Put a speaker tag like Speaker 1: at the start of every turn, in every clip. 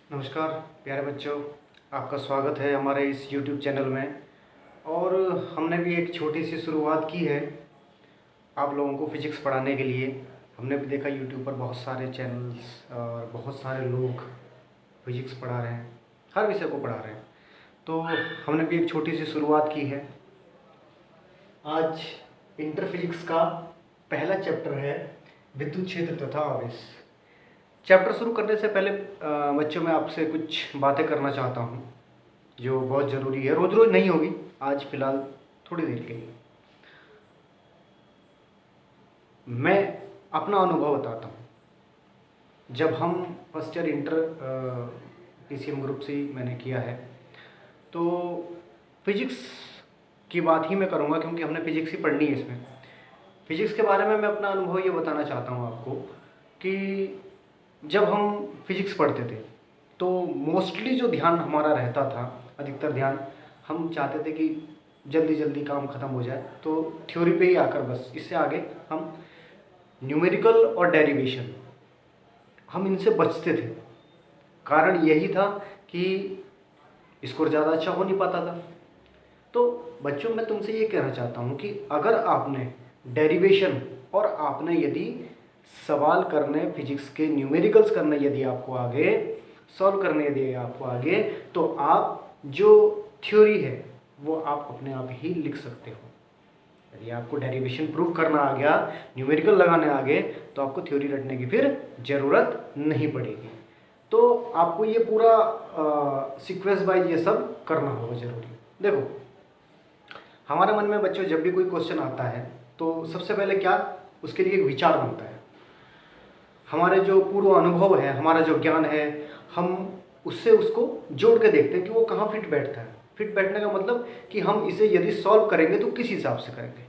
Speaker 1: नमस्कार प्यारे बच्चों, आपका स्वागत है हमारे इस YouTube चैनल में। और हमने भी एक छोटी सी शुरुआत की है आप लोगों को फिजिक्स पढ़ाने के लिए। हमने भी देखा YouTube पर बहुत सारे चैनल्स और बहुत सारे लोग फिजिक्स पढ़ा रहे हैं, हर विषय को पढ़ा रहे हैं, तो हमने भी एक छोटी सी शुरुआत की है। आज इंटर फिजिक्स का पहला चैप्टर है विद्युत क्षेत्र तथा आवेश। चैप्टर शुरू करने से पहले बच्चों मैं आपसे कुछ बातें करना चाहता हूँ जो बहुत ज़रूरी है। रोज़ रोज़ नहीं होगी, आज फ़िलहाल थोड़ी देर के लिए मैं अपना अनुभव बताता हूँ। जब हम first year inter PCM group से मैंने किया है, तो फिजिक्स की बात ही मैं करूँगा क्योंकि हमने फिजिक्स ही पढ़नी है इसमें। फिजिक्स के बारे में मैं अपना अनुभव ये बताना चाहता हूँ आपको कि जब हम फिजिक्स पढ़ते थे तो मोस्टली जो ध्यान हमारा रहता था, अधिकतर ध्यान हम चाहते थे कि जल्दी जल्दी काम ख़त्म हो जाए, तो थ्योरी पे ही आकर बस, इससे आगे हम न्यूमेरिकल और डेरिवेशन हम इनसे बचते थे। कारण यही था कि स्कोर ज़्यादा अच्छा हो नहीं पाता था। तो बच्चों मैं तुमसे ये कहना चाहता हूँ कि अगर आपने डेरिवेशन और आपने यदि सवाल करने फिजिक्स के न्यूमेरिकल्स करने यदि आपको आगे सॉल्व करने यदि आपको आगे, तो आप जो थ्योरी है वो आप अपने आप ही लिख सकते हो। यदि आपको डेरिवेशन प्रूव करना आ गया, न्यूमेरिकल लगाने आ गए, तो आपको थ्योरी रटने की फिर ज़रूरत नहीं पड़ेगी। तो आपको ये पूरा सीक्वेंस वाइज ये सब करना होगा ज़रूरी। देखो, हमारे मन में बच्चों जब भी कोई क्वेश्चन आता है तो सबसे पहले क्या उसके लिए एक विचार बनता है। हमारे जो पूर्व अनुभव है, हमारा जो ज्ञान है, हम उससे उसको जोड़ के देखते हैं कि वो कहाँ फिट बैठता है। फिट बैठने का मतलब कि हम इसे यदि सॉल्व करेंगे तो किस हिसाब से करेंगे,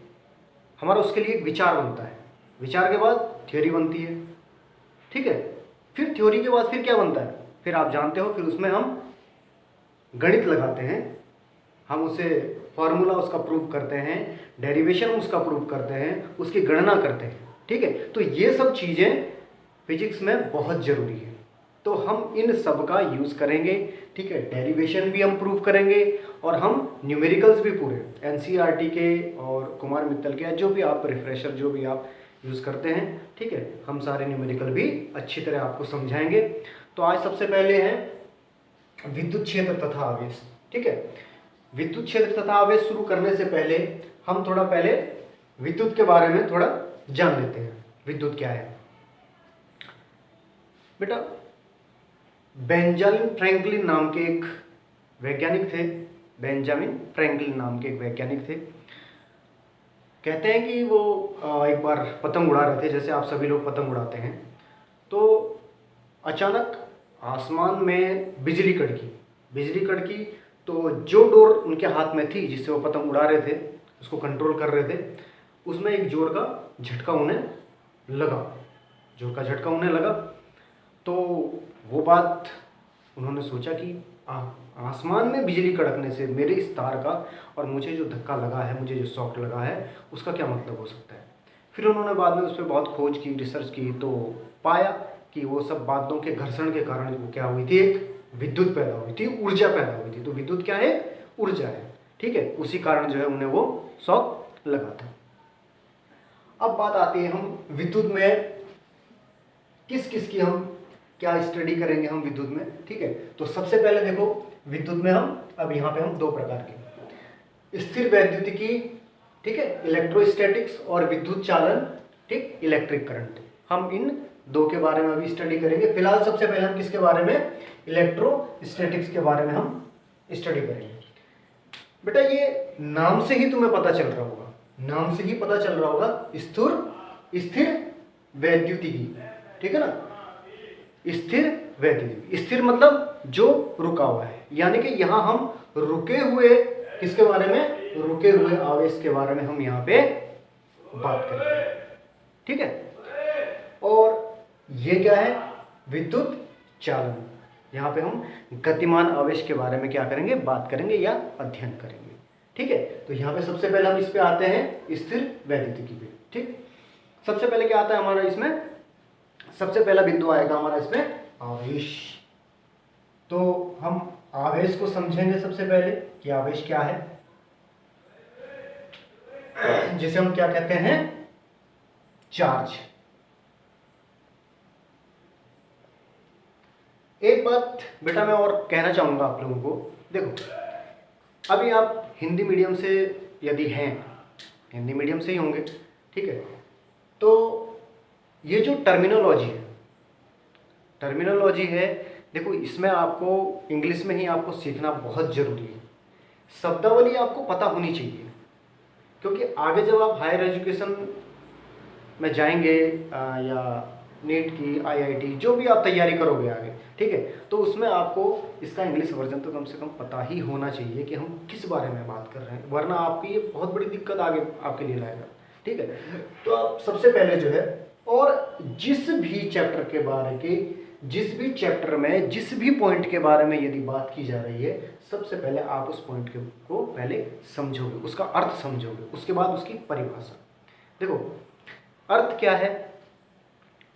Speaker 1: हमारा उसके लिए एक विचार बनता है। विचार के बाद थ्योरी बनती है, ठीक है। फिर थ्योरी के बाद फिर क्या बनता है, फिर आप जानते हो, फिर उसमें हम गणित लगाते हैं, हम उसे फॉर्मूला उसका प्रूव करते हैं, डेरिवेशन उसका प्रूव करते हैं, उसकी गणना करते हैं, ठीक है। तो ये सब चीज़ें फिजिक्स में बहुत ज़रूरी है, तो हम इन सब का यूज़ करेंगे, ठीक है। डेरिवेशन भी हम प्रूव करेंगे और हम न्यूमेरिकल्स भी पूरे NCERT के और कुमार मित्तल के, जो भी आप रिफ्रेशर जो भी आप यूज़ करते हैं, ठीक है, हम सारे न्यूमेरिकल भी अच्छी तरह आपको समझाएंगे। तो आज सबसे पहले है विद्युत क्षेत्र तथा आवेश, ठीक है। विद्युत क्षेत्र तथा आवेश शुरू करने से पहले हम थोड़ा पहले विद्युत के बारे में थोड़ा जान लेते हैं। विद्युत क्या है बेटा? बेंजामिन फ्रैंकलिन नाम के एक वैज्ञानिक थे। बेंजामिन फ्रैंकलिन नाम के एक वैज्ञानिक थे। कहते हैं कि वो एक बार पतंग उड़ा रहे थे, जैसे आप सभी लोग पतंग उड़ाते हैं, तो अचानक आसमान में बिजली कड़की। तो जो डोर उनके हाथ में थी जिससे वो पतंग उड़ा रहे थे, उसको कंट्रोल कर रहे थे, उसमें एक जोर का झटका उन्हें लगा। तो वो बात उन्होंने सोचा कि आसमान में बिजली कड़कने से मेरे इस तार का और मुझे जो धक्का लगा है, मुझे जो शॉक लगा है, उसका क्या मतलब हो सकता है। फिर उन्होंने बाद में उस पर बहुत खोज की, रिसर्च की, तो पाया कि वो सब बातों के घर्षण के कारण वो क्या हुई थी, एक विद्युत पैदा हुई थी, ऊर्जा पैदा हुई थी। तो विद्युत क्या है? ऊर्जा है, ठीक है। उसी कारण जो है उन्हें वो शॉक लगा था। अब बात आती है हम विद्युत में किस किस की हम क्या स्टडी करेंगे हम विद्युत में, ठीक है। तो सबसे पहले देखो, विद्युत में हम अब यहाँ पे हम दो प्रकार के, स्थिर वैद्युतिकी, ठीक है, इलेक्ट्रोस्टैटिक्स, और विद्युत चालन, ठीक, इलेक्ट्रिक करंट, हम इन दो के बारे में अभी स्टडी करेंगे। फिलहाल सबसे पहले हम किसके बारे में, इलेक्ट्रोस्टैटिक्स के बारे में हम स्टडी करेंगे। बेटा ये नाम से ही तुम्हें पता चल रहा होगा, स्थिर वैद्युतिकी, ठीक है ना। स्थिर वैद्युतिकी, स्थिर मतलब जो रुका हुआ है, यानी कि यहाँ हम रुके हुए किसके बारे में, रुके हुए आवेश के बारे में हम यहाँ पे बात करेंगे, ठीक है। और ये क्या है, विद्युत चालन, यहाँ पे हम गतिमान आवेश के बारे में क्या करेंगे, बात करेंगे या अध्ययन करेंगे, ठीक है। तो यहाँ पे सबसे पहले हम इस पे आते हैं, स्थिर वैद्युतिकी पे, ठीक। सबसे पहले क्या आता है हमारा इसमें, सबसे पहला बिंदु आएगा हमारा इसमें आवेश, तो हम आवेश को समझेंगे सबसे पहले कि आवेश क्या है, जिसे हम क्या कहते हैं, चार्ज। एक बात बेटा मैं और कहना चाहूंगा आप लोगों को, देखो अभी आप हिंदी मीडियम से यदि हैं, हिंदी मीडियम से ही होंगे, ठीक है, तो ये जो टर्मिनोलॉजी है, देखो इसमें आपको इंग्लिश में ही आपको सीखना बहुत ज़रूरी है। शब्दावली आपको पता होनी चाहिए, क्योंकि आगे जब आप हायर एजुकेशन में जाएंगे या नीट की, आईआईटी, जो भी आप तैयारी करोगे आगे, ठीक है, तो उसमें आपको इसका इंग्लिश वर्जन तो कम से कम पता ही होना चाहिए कि हम किस बारे में बात कर रहे हैं, वरना आपकी ये बहुत बड़ी दिक्कत आगे आपके लिए लाएगा, ठीक है। तो आप सबसे पहले जो है, और जिस भी चैप्टर के बारे के, जिस भी चैप्टर में जिस भी पॉइंट के बारे में यदि बात की जा रही है, सबसे पहले आप उस पॉइंट को पहले समझोगे, उसका अर्थ समझोगे, उसके बाद उसकी परिभाषा। देखो अर्थ क्या है,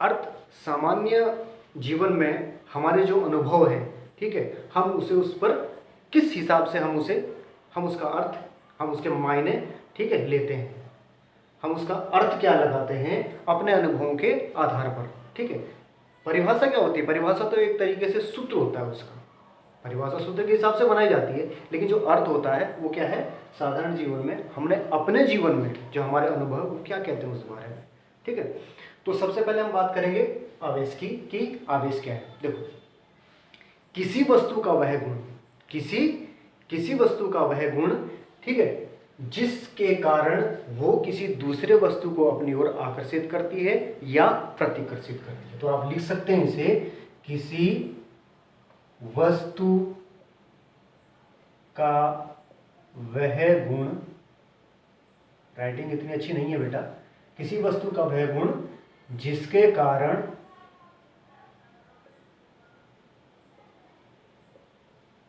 Speaker 1: अर्थ सामान्य जीवन में हमारे जो अनुभव है, ठीक है, हम उसे उस पर किस हिसाब से हम उसका अर्थ, हम उसके मायने, ठीक है, लेते हैं, हम उसका अर्थ क्या लगाते हैं अपने अनुभवों के आधार पर, ठीक है। परिभाषा क्या होती है, परिभाषा तो एक तरीके से सूत्र होता है, उसका परिभाषा सूत्र के हिसाब से बनाई जाती है, लेकिन जो अर्थ होता है वो क्या है, साधारण जीवन में हमने अपने जीवन में जो हमारे अनुभव वो क्या कहते हैं उस बारे में, ठीक है। तो सबसे पहले हम बात करेंगे आवेश की, कि आवेश क्या है। देखो किसी वस्तु का वह गुण, किसी वस्तु का वह गुण, ठीक है, जिसके कारण वो किसी दूसरे वस्तु को अपनी ओर आकर्षित करती है या प्रतिकर्षित करती है। तो आप लिख सकते हैं इसे, किसी वस्तु का वह गुण, राइटिंग इतनी अच्छी नहीं है बेटा, किसी वस्तु का वह गुण जिसके कारण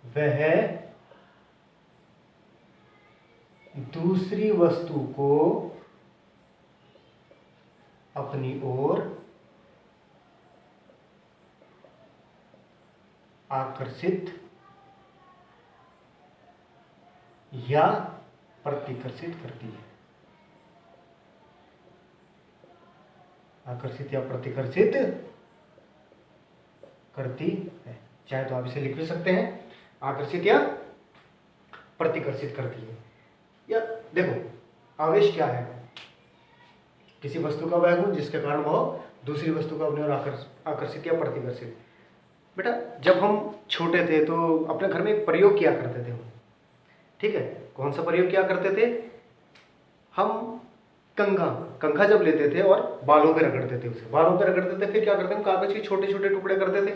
Speaker 1: वह दूसरी वस्तु को अपनी ओर आकर्षित या प्रतिकर्षित करती है, आकर्षित या प्रतिकर्षित करती है। चाहे तो आप इसे लिख भी सकते हैं, आकर्षित या प्रतिकर्षित करती है। या देखो आवेश क्या है, किसी वस्तु का वह गुण जिसके कारण वह दूसरी वस्तु को अपनी ओर आकर्षित या प्रतिकर्षित। बेटा जब हम छोटे थे तो अपने घर में एक प्रयोग किया करते थे हम, ठीक है, कौन सा प्रयोग किया करते थे हम, कंघा जब लेते थे और बालों पे रगड़ते थे, उसे बालों पे रगड़ते थे, फिर क्या करते थे हम, कागज के छोटे छोटे टुकड़े करते थे,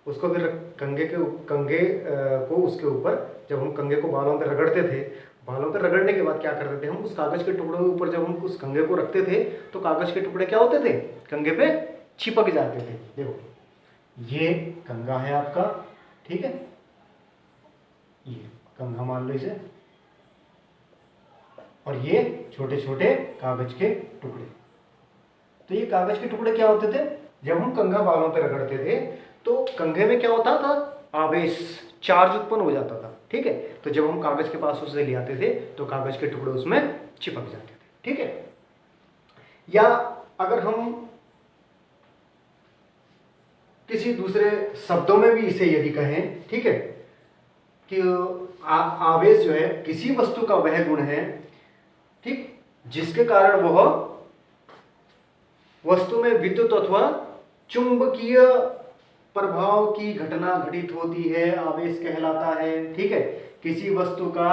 Speaker 1: उसको फिर कंघे को उसके ऊपर, जब हम कंघे को बालों पे रगड़ते थे, बालों पे रगड़ने के बाद क्या करते थे हम, उस कागज के टुकड़ों के ऊपर जब हम उस कंघे को रखते थे तो कागज के टुकड़े क्या होते थे, कंघे पे चिपक जाते थे। देखो ये कंघा है आपका, ठीक है, ये कंघा मान लो इसे, और ये छोटे छोटे कागज के टुकड़े। तो ये कागज के टुकड़े क्या होते थे, जब हम कंघा बालों पे रगड़ते थे तो कंघे में क्या होता था, आवेश, चार्ज उत्पन्न हो जाता था, ठीक है। तो जब हम कागज के पास उसे ले आते थे तो कागज के टुकड़े उसमें चिपक जाते थे, ठीक है। या अगर हम किसी दूसरे शब्दों में भी इसे यदि कहें, ठीक है, कि आवेश जो है किसी वस्तु का वह गुण है, ठीक, जिसके कारण वह वस्तु में विद्युत अथवा चुंबकीय प्रभाव की घटना घटित होती है, आवेश कहलाता है, ठीक है। किसी वस्तु का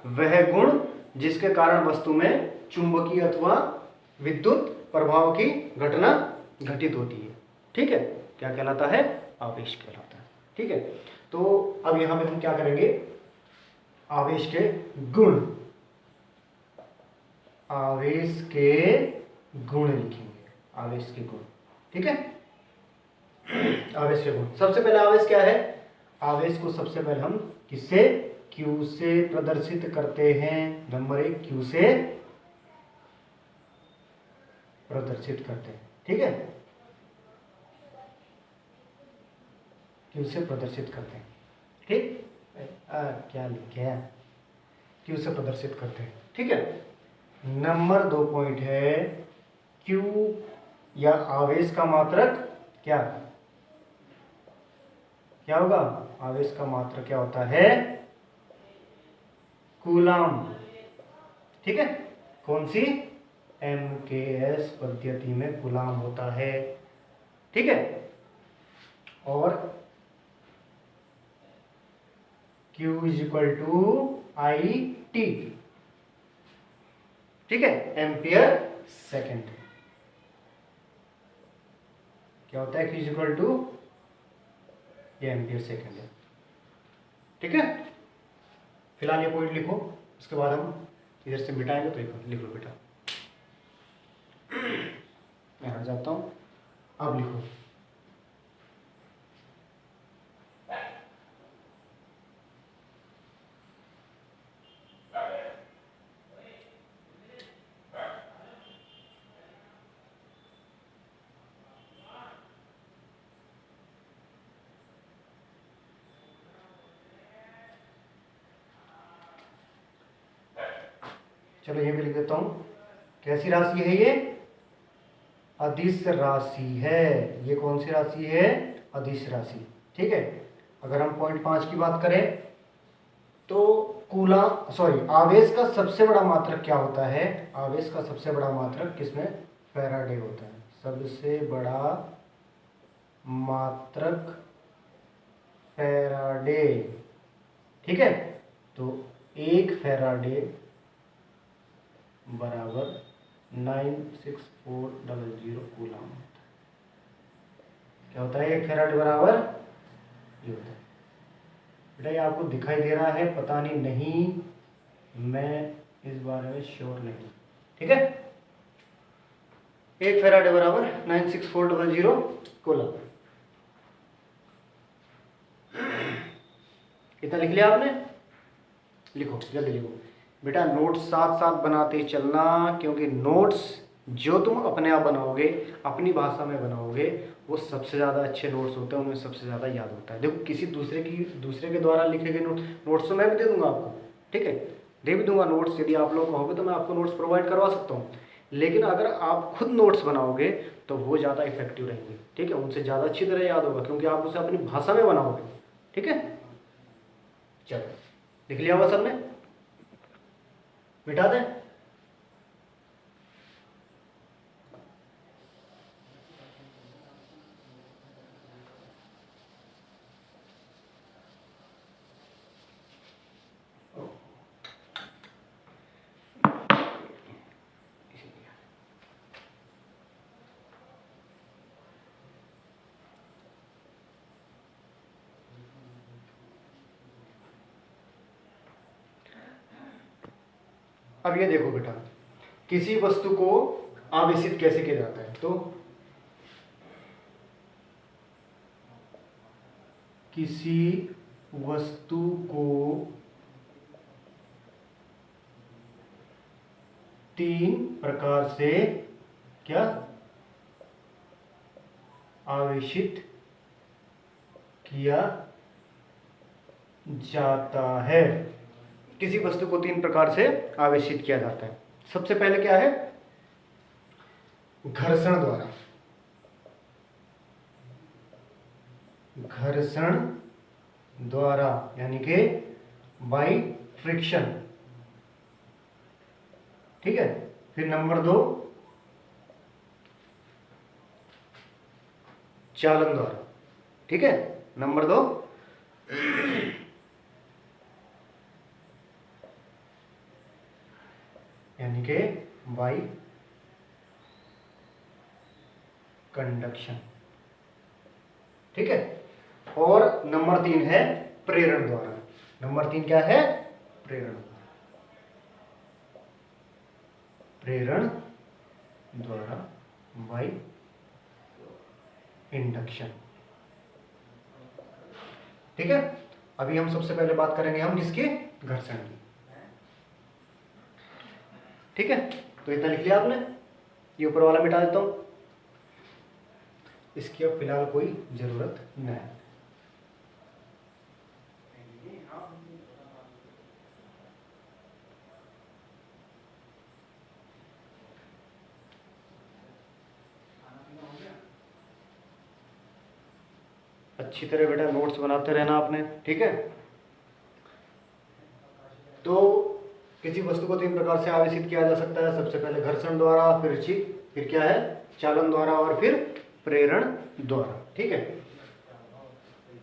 Speaker 1: वह गुण जिसके कारण वस्तु में चुंबकीय अथवा विद्युत प्रभाव की घटना घटित होती है, ठीक है, क्या कहलाता है, आवेश कहलाता है, ठीक है। तो अब यहां पे हम क्या करेंगे, आवेश के गुण, आवेश के गुण लिखेंगे, आवेश के गुण, ठीक है। आवेश के गुण, सबसे पहले आवेश क्या है, आवेश को सबसे पहले हम किससे, Q से प्रदर्शित करते हैं। नंबर 1 Q से प्रदर्शित करते हैं, ठीक है, Q से प्रदर्शित करते हैं। क्या लिखे हैं, क्यू से प्रदर्शित करते हैं। ठीक है, नंबर 2 पॉइंट है क्यू या आवेश का मात्रक क्या क्या होगा, आवेश का मात्रक क्या होता है, कूलाम। ठीक है, कौन सी, एमकेएस पद्धति में कूलाम होता है। ठीक है, और Q is equal to I T. ठीक है, एम्पियर सेकेंड। क्या होता है Q इज इक्वल टू, ये एम्पियर सेकेंड है। ठीक है, फिलहाल ये पॉइंट लिखो, उसके बाद हम इधर से मिटाएंगे, तो लिख लो बेटा। मैं हट जाता हूं, अब लिखो। चलो ये भी लिख देता हूं, कैसी राशि है ये, अदिश राशि है। ये कौन सी राशि है, अदिश राशि। ठीक है, अगर हम पॉइंट 5 की बात करें तो कूलाम आवेश का सबसे बड़ा मात्रक क्या होता है, आवेश का सबसे बड़ा मात्रक किसमें, फैराडे होता है। सबसे बड़ा मात्रक फैराडे। ठीक है, तो 1 फैराडे बराबर 96400 कूलाम। क्या होता है 1 फैराडे बराबर, ये होता है बेटा, ये आपको दिखाई दे रहा है, पता नहीं, मैं इस बारे में श्योर नहीं। ठीक है, 1 फैराडे बराबर 96400 कूलम। इतना लिख लिया आपने, लिखो जल्दी लिखो बेटा, नोट्स साथ साथ बनाते चलना, क्योंकि नोट्स जो तुम अपने आप बनाओगे, अपनी भाषा में बनाओगे, वो सबसे ज़्यादा अच्छे नोट्स होते हैं, उनमें सबसे ज़्यादा याद होता है। देखो, किसी दूसरे के द्वारा लिखे गए नोट्स तो मैं भी दे दूंगा आपको। ठीक है, दे भी दूंगा नोट्स, यदि आप लोग कहोगे तो मैं आपको नोट्स प्रोवाइड करवा सकता हूँ। लेकिन अगर आप खुद नोट्स बनाओगे तो वो ज़्यादा इफेक्टिव रहेंगे। ठीक है, उनसे ज़्यादा अच्छी तरह याद होगा, क्योंकि आप उसे अपनी भाषा में बनाओगे। ठीक है, चलो लिख लिया हुआ सबने, मिटा दें। अब ये देखो बेटा, किसी वस्तु को आवेशित कैसे किया जाता है, तो किसी वस्तु को 3 प्रकार से क्या आवेशित किया जाता है। किसी वस्तु को 3 प्रकार से आवेशित किया जाता है। सबसे पहले क्या है, घर्षण द्वारा। घर्षण द्वारा यानी कि बाई फ्रिक्शन। ठीक है, फिर नंबर 2 चालन द्वारा। ठीक है, नंबर 2 यानी कि बाई कंडक्शन। ठीक है, और नंबर 3 है प्रेरण द्वारा। नंबर 3 क्या है, प्रेरण। प्रेरण द्वारा बाई इंडक्शन। ठीक है, अभी हम सबसे पहले बात करेंगे हम किसकी, घर्षण की। ठीक है, तो इतना लिख लिया आपने, ये ऊपर वाला मिटा देता हूं, इसकी अब फिलहाल कोई जरूरत नहीं है। अच्छी तरह बेटा नोट्स बनाते रहना आपने, ठीक है। तो किसी वस्तु को 3 प्रकार से आवेशित किया जा सकता है, सबसे पहले घर्षण द्वारा, फिर क्या है, चालन द्वारा, और फिर प्रेरण द्वारा, ठीक है।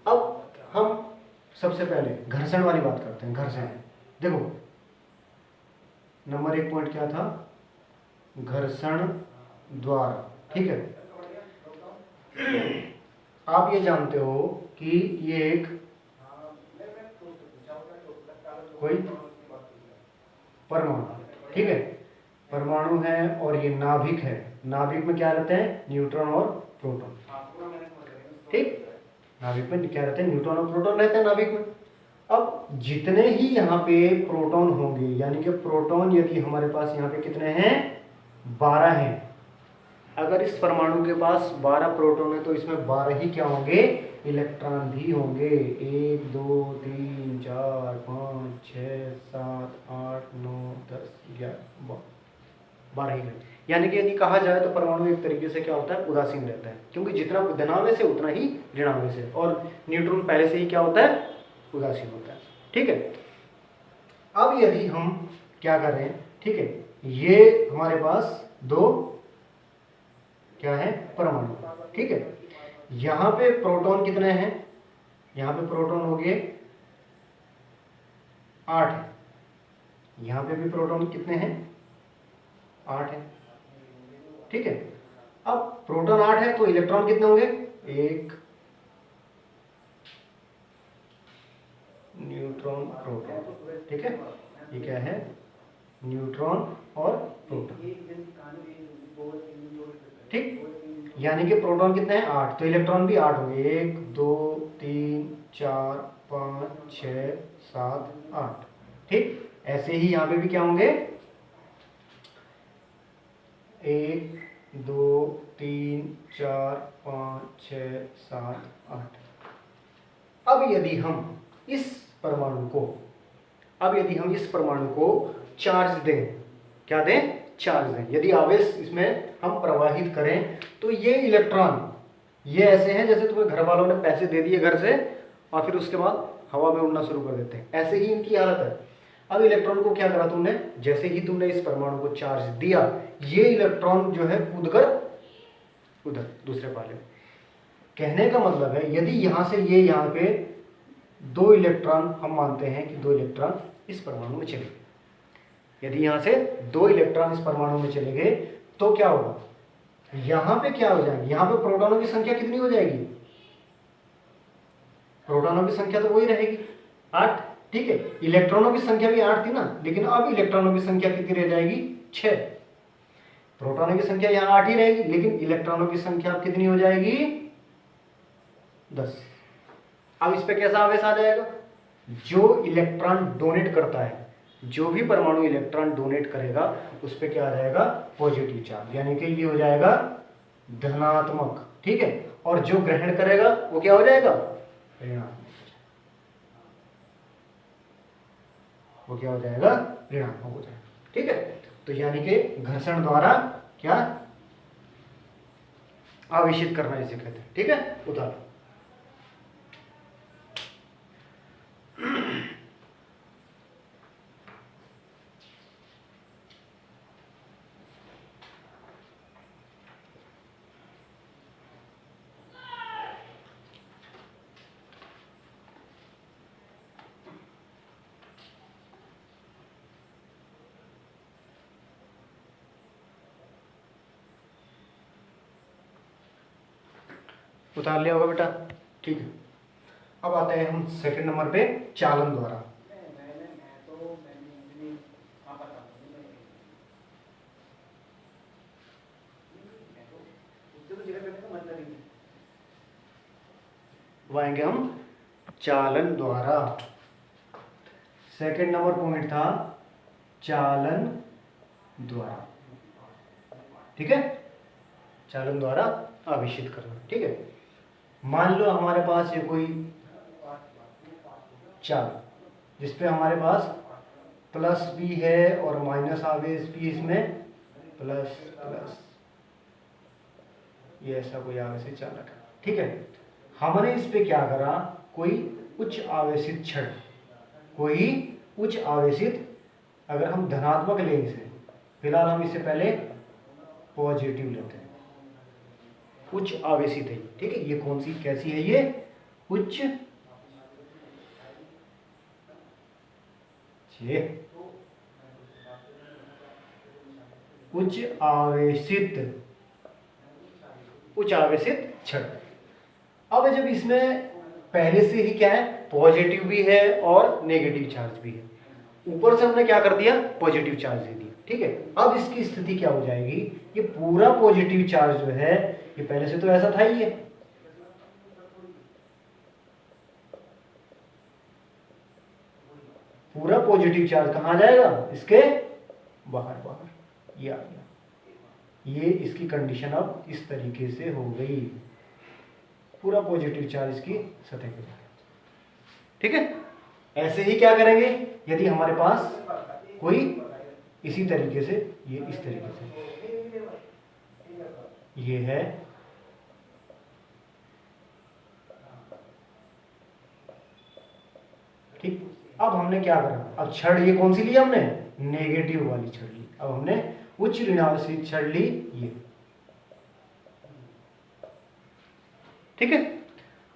Speaker 1: अब हम सबसे पहले घर्षण वाली बात करते हैं। घर्षण देखो, नंबर 1 पॉइंट क्या था, घर्षण द्वारा, ठीक है। आप ये जानते हो कि ये एक कोई परमाणु, ठीक है, परमाणु है और ये नाभिक है। नाभिक में क्या रहते हैं, न्यूट्रॉन और प्रोटॉन, ठीक। नाभिक में क्या रहते हैं, न्यूट्रॉन और प्रोटॉन रहते हैं नाभिक में। अब जितने ही यहाँ पे प्रोटॉन होंगे, यानी कि प्रोटॉन यदि हमारे पास यहाँ पे कितने हैं, 12 हैं। अगर इस परमाणु के पास 12 प्रोटॉन है तो इसमें 12 ही क्या होंगे, इलेक्ट्रॉन भी होंगे। 1 2 3 4 5 6 7 8 9 10 11 12 ही। यानी कि यदि कहा जाए तो परमाणु एक तरीके से क्या होता है, उदासीन रहता है, क्योंकि जितना धनावेश है उतना ही ऋणावेश है, और न्यूट्रॉन पहले से ही क्या होता है, उदासीन होता है, ठीक है। अब यदि हम क्या करें, ठीक है, ये हमारे पास 2 क्या है, परमाणु, ठीक है। यहां पे प्रोटॉन कितने हैं, यहां पे प्रोटॉन हो गए 8, यहां पे भी प्रोटॉन कितने हैं, 8 है, ठीक है। अब प्रोटॉन 8 है तो इलेक्ट्रॉन कितने होंगे, 1, न्यूट्रॉन प्रोटॉन, ठीक है। ये क्या है, न्यूट्रॉन और प्रोटॉन, ठीक। यानी कि प्रोटॉन कितने हैं, 8, तो इलेक्ट्रॉन भी 8 होंगे। 1 2 3 4 5 6 7 8, ठीक। ऐसे ही यहाँ पे भी क्या होंगे, 1 2 3 4 5 6 7 8। अब यदि हम इस परमाणु को चार्ज दें, क्या दें, चार्ज दें, यदि आवेश इसमें हम प्रवाहित करें, तो ये इलेक्ट्रॉन, ये ऐसे हैं जैसे तुम्हें घर वालों ने पैसे दे दिए घर से और फिर उसके बाद हवा में उड़ना शुरू कर देते हैं, ऐसे ही इनकी हालत है। अब इलेक्ट्रॉन को क्या करा तुमने, जैसे ही तुमने इस परमाणु को चार्ज दिया, ये इलेक्ट्रॉन जो है कूदकर उधर दूसरे पाले। कहने का मतलब है यदि यहां से ये यहाँ पे 2 इलेक्ट्रॉन, हम मानते हैं कि 2 इलेक्ट्रॉन इस परमाणु में चले गए, यदि यहां से 2 इलेक्ट्रॉन इस परमाणु में चले गए तो क्या होगा, यहां पे क्या हो जाएगी, यहां पे प्रोटॉनों की संख्या कितनी हो जाएगी, प्रोटॉनों की संख्या तो वही रहेगी 8, ठीक है। इलेक्ट्रॉनों की संख्या भी 8 थी ना, लेकिन अब इलेक्ट्रॉनों की संख्या कितनी रह जाएगी, 6। प्रोटॉनों की संख्या यहाँ 8 ही रहेगी, लेकिन इलेक्ट्रॉनों की संख्या कितनी हो जाएगी, 10। अब इस पे कैसा आवेश आ जाएगा, जो इलेक्ट्रॉन डोनेट करता है, जो भी परमाणु इलेक्ट्रॉन डोनेट करेगा उस पे क्या आ जाएगा, पॉजिटिव चार्ज, यानी कि ये हो जाएगा धनात्मक, ठीक है। और जो ग्रहण करेगा वो क्या हो जाएगा, ऋणात्मक, वो क्या हो जाएगा, ऋणात्मक हो जाएगा, ठीक है। तो यानी कि घर्षण द्वारा क्या आवेशित करना इसे कहते हैं, ठीक है। उदाहरण उतार लिया होगा बेटा, ठीक है। अब आते हैं हम सेकंड नंबर पे, चालन द्वारा। आएंगे हम चालन द्वारा। सेकंड नंबर पॉइंट था चालन द्वारा, ठीक है, चालन द्वारा आवेशित करना, ठीक है। मान लो हमारे पास ये कोई चाल जिसपे हमारे पास प्लस भी है और माइनस आवेश भी, इसमें प्लस प्लस, ये ऐसा कोई आवेश चालक है, ठीक है। हमने इस पे क्या करा, कोई उच्च आवेशित छड़, कोई उच्च आवेशित, अगर हम धनात्मक लें इसे, फिलहाल हम इसे पहले पॉजिटिव लेते हैं, उच्च आवेशित है, ठीक है। ये कौन सी कैसी है, ये उच्च, उच्च आवेशित छड़। अब जब इसमें पहले से ही क्या है, पॉजिटिव भी है और नेगेटिव चार्ज भी है, ऊपर से हमने क्या कर दिया, पॉजिटिव चार्ज दे दिया, ठीक है। अब इसकी स्थिति क्या हो जाएगी, ये पूरा पॉजिटिव चार्ज जो है, ये पहले से तो ऐसा था ही है, पूरा पॉजिटिव चार्ज कहाँ जाएगा, इसके बाहर, ये आ गया, ये इसकी कंडीशन अब इस तरीके से हो गई, पूरा पॉजिटिव चार्ज इसकी सतह पे, ठीक है। ऐसे ही क्या करेंगे, यदि हमारे पास कोई इसी तरीके से, ये इस तरीके से, ये है, ठीक। अब हमने क्या करा, अब छड़ ये कौन सी ली हमने, नेगेटिव वाली छड़ ली, अब हमने उच्च ऋणावेशित छड़ ली, ये, ठीक है।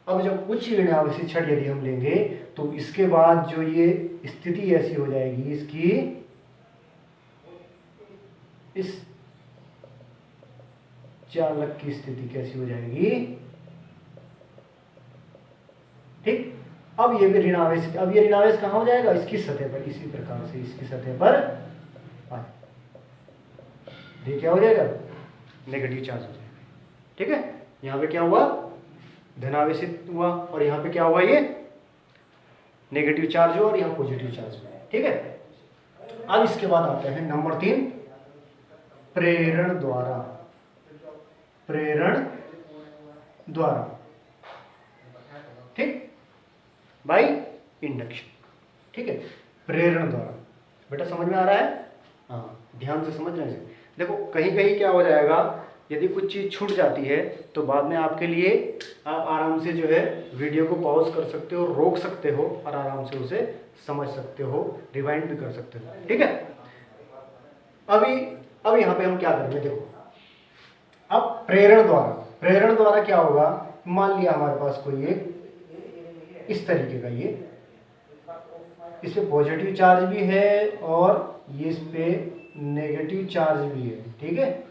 Speaker 1: अब जब उच्च ऋणावेशित छड़ यदि हम लेंगे तो इसके बाद जो ये स्थिति ऐसी हो जाएगी इसकी, इस चालक की स्थिति कैसी हो जाएगी, ठीक। अब ये भी ऋणावेश, अब ये ऋणावेश कहाँ हो जाएगा, इसकी सतह पर, इसी प्रकार से इसकी सतह पर ये क्या हो जाएगा, नेगेटिव चार्ज हो जाएगा, ठीक है। यहाँ पे क्या हुआ, धनावेशित हुआ, और यहाँ पे क्या हुआ, ये नेगेटिव चार्ज हुआ, और यहाँ पॉजिटिव चार्ज हुआ, ठीक है। अब इसके बाद आते हैं नंबर 3, प्रेरण द्वारा, ठीक, बाय इंडक्शन, ठीक है, प्रेरण द्वारा। बेटा समझ में आ रहा है, हाँ ध्यान से समझ रहे हैं। देखो कहीं कहीं क्या हो जाएगा, यदि कुछ चीज़ छूट जाती है तो बाद में आपके लिए आप आराम से जो है वीडियो को पॉज कर सकते हो, रोक सकते हो, और आराम से उसे समझ सकते हो, रिवाइंड भी कर सकते हो, ठीक है। अब यहाँ पे हम क्या करेंगे, देखो अब प्रेरण द्वारा क्या होगा, मान लिया हमारे पास कोई एक इस तरीके का, ये इस पे पॉजिटिव चार्ज भी है और ये इस पे नेगेटिव चार्ज भी है, ठीक है।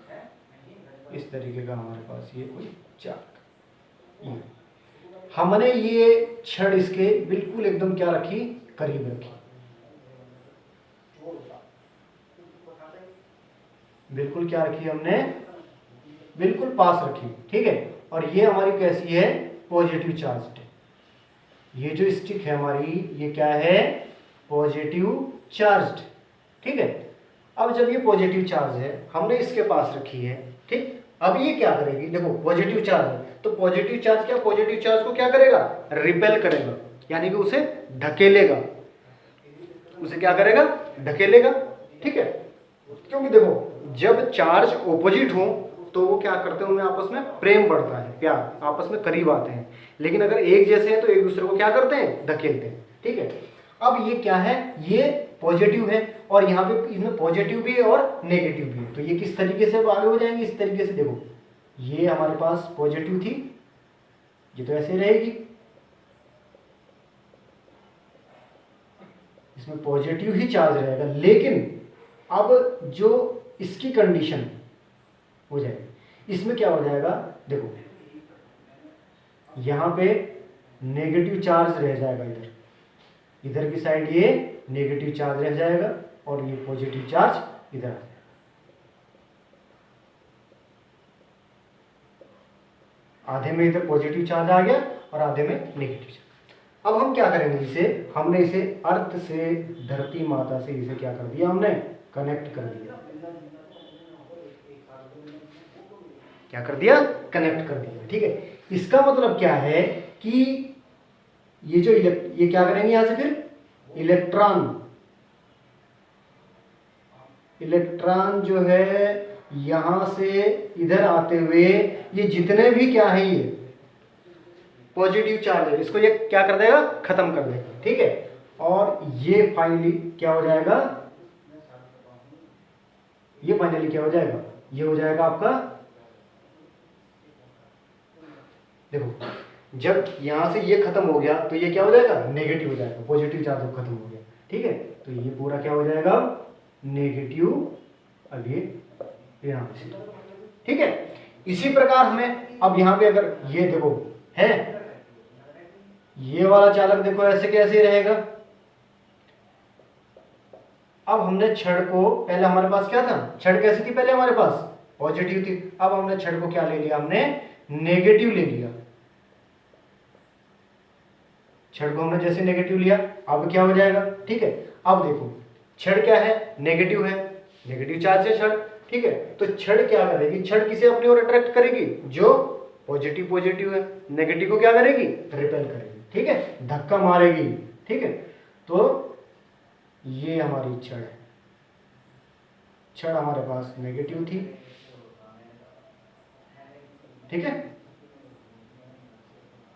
Speaker 1: इस तरीके का हमारे पास ये कोई चार्ज, ये हमने ये छड़ इसके बिल्कुल एकदम क्या रखी, करीब रखी, बिल्कुल क्या रखी हमने, बिल्कुल पास रखी, ठीक है। और ये हमारी कैसी है, पॉजिटिव चार्ज, ये जो स्टिक है हमारी ये क्या है, पॉजिटिव चार्ज, ठीक है। अब जब ये पॉजिटिव चार्ज है हमने इसके पास रखी है, ठीक। अब ये क्या करेगी, देखो पॉजिटिव चार्ज है तो पॉजिटिव चार्ज क्या, पॉजिटिव चार्ज को क्या करेगा, रिपेल करेगा, यानी कि उसे ढकेलेगा, उसे क्या करेगा, ढकेलेगा, ठीक है। क्योंकि देखो जब चार्ज ऑपोजिट हो तो वो क्या करते हैं, उनमें आपस में प्रेम बढ़ता है, प्यार, आपस में करीब आते हैं। लेकिन अगर एक जैसे हैं तो एक दूसरे को क्या करते हैं, धकेलते हैं, ठीक है। अब ये क्या है, ये पॉजिटिव है और यहाँ पे इसमें पॉजिटिव भी है और नेगेटिव भी है, तो ये किस तरीके से आगे हो जाएंगे, इस तरीके से। देखो ये हमारे पास पॉजिटिव थी, ये तो ऐसे रहेगी, इसमें पॉजिटिव ही चार्ज रहेगा, लेकिन अब जो इसकी कंडीशन हो जाएगी, इसमें क्या हो जाएगा, देखो यहाँ पे नेगेटिव चार्ज रह जाएगा, इधर की साइड ये नेगेटिव चार्ज रह जाएगा और ये पॉजिटिव चार्ज इधर आ जाएगा। आधे में इधर पॉजिटिव चार्ज आ गया और आधे में नेगेटिव चार्ज। अब हम क्या करेंगे, इसे हमने इसे अर्थ से, धरती माता से इसे क्या कर दिया, हमने कनेक्ट कर दिया, क्या कर दिया, कनेक्ट कर दिया, ठीक है। इसका मतलब क्या है कि ये जो ये क्या करेंगे, यहां से फिर इलेक्ट्रॉन जो है यहां से इधर आते हुए ये जितने भी क्या है, पॉजिटिव चार्ज है, इसको ये क्या कर देगा, खत्म कर देगा, ठीक है। और ये फाइनली क्या हो जाएगा, ये फाइनली क्या हो जाएगा, ये हो जाएगा आपका, देखो जब यहां से ये खत्म हो गया तो ये क्या हो जाएगा, नेगेटिव हो जाएगा, पॉजिटिव चार्ज खत्म हो गया, ठीक है। तो ये पूरा क्या हो जाएगा, नेगेटिव, अब ये यहां से, ठीक है। इसी प्रकार हमें अब यहां पे अगर ये देखो है, ये वाला चालक देखो ऐसे कैसे रहेगा। अब हमने छड़ को, पहले हमारे पास क्या था, छड़ कैसी थी, पहले हमारे पास पॉजिटिव थी, अब हमने छड़ को क्या ले लिया, हमने नेगेटिव ले लिया। छड़ को हमने जैसे नेगेटिव लिया, अब क्या हो जाएगा, ठीक है। अब देखो छड़ क्या है, नेगेटिव है, नेगेटिव चार्ज है छड़, ठीक है। तो छड़ क्या करेगी, छड़ किसे अपनी ओर अट्रैक्ट करेगी, जो पॉजिटिव पॉजिटिव है, नेगेटिव को क्या करेगी, रिपेल करेगी, ठीक है, धक्का मारेगी, ठीक है। तो ये हमारी छड़ है, छड़ हमारे पास नेगेटिव थी, ठीक है।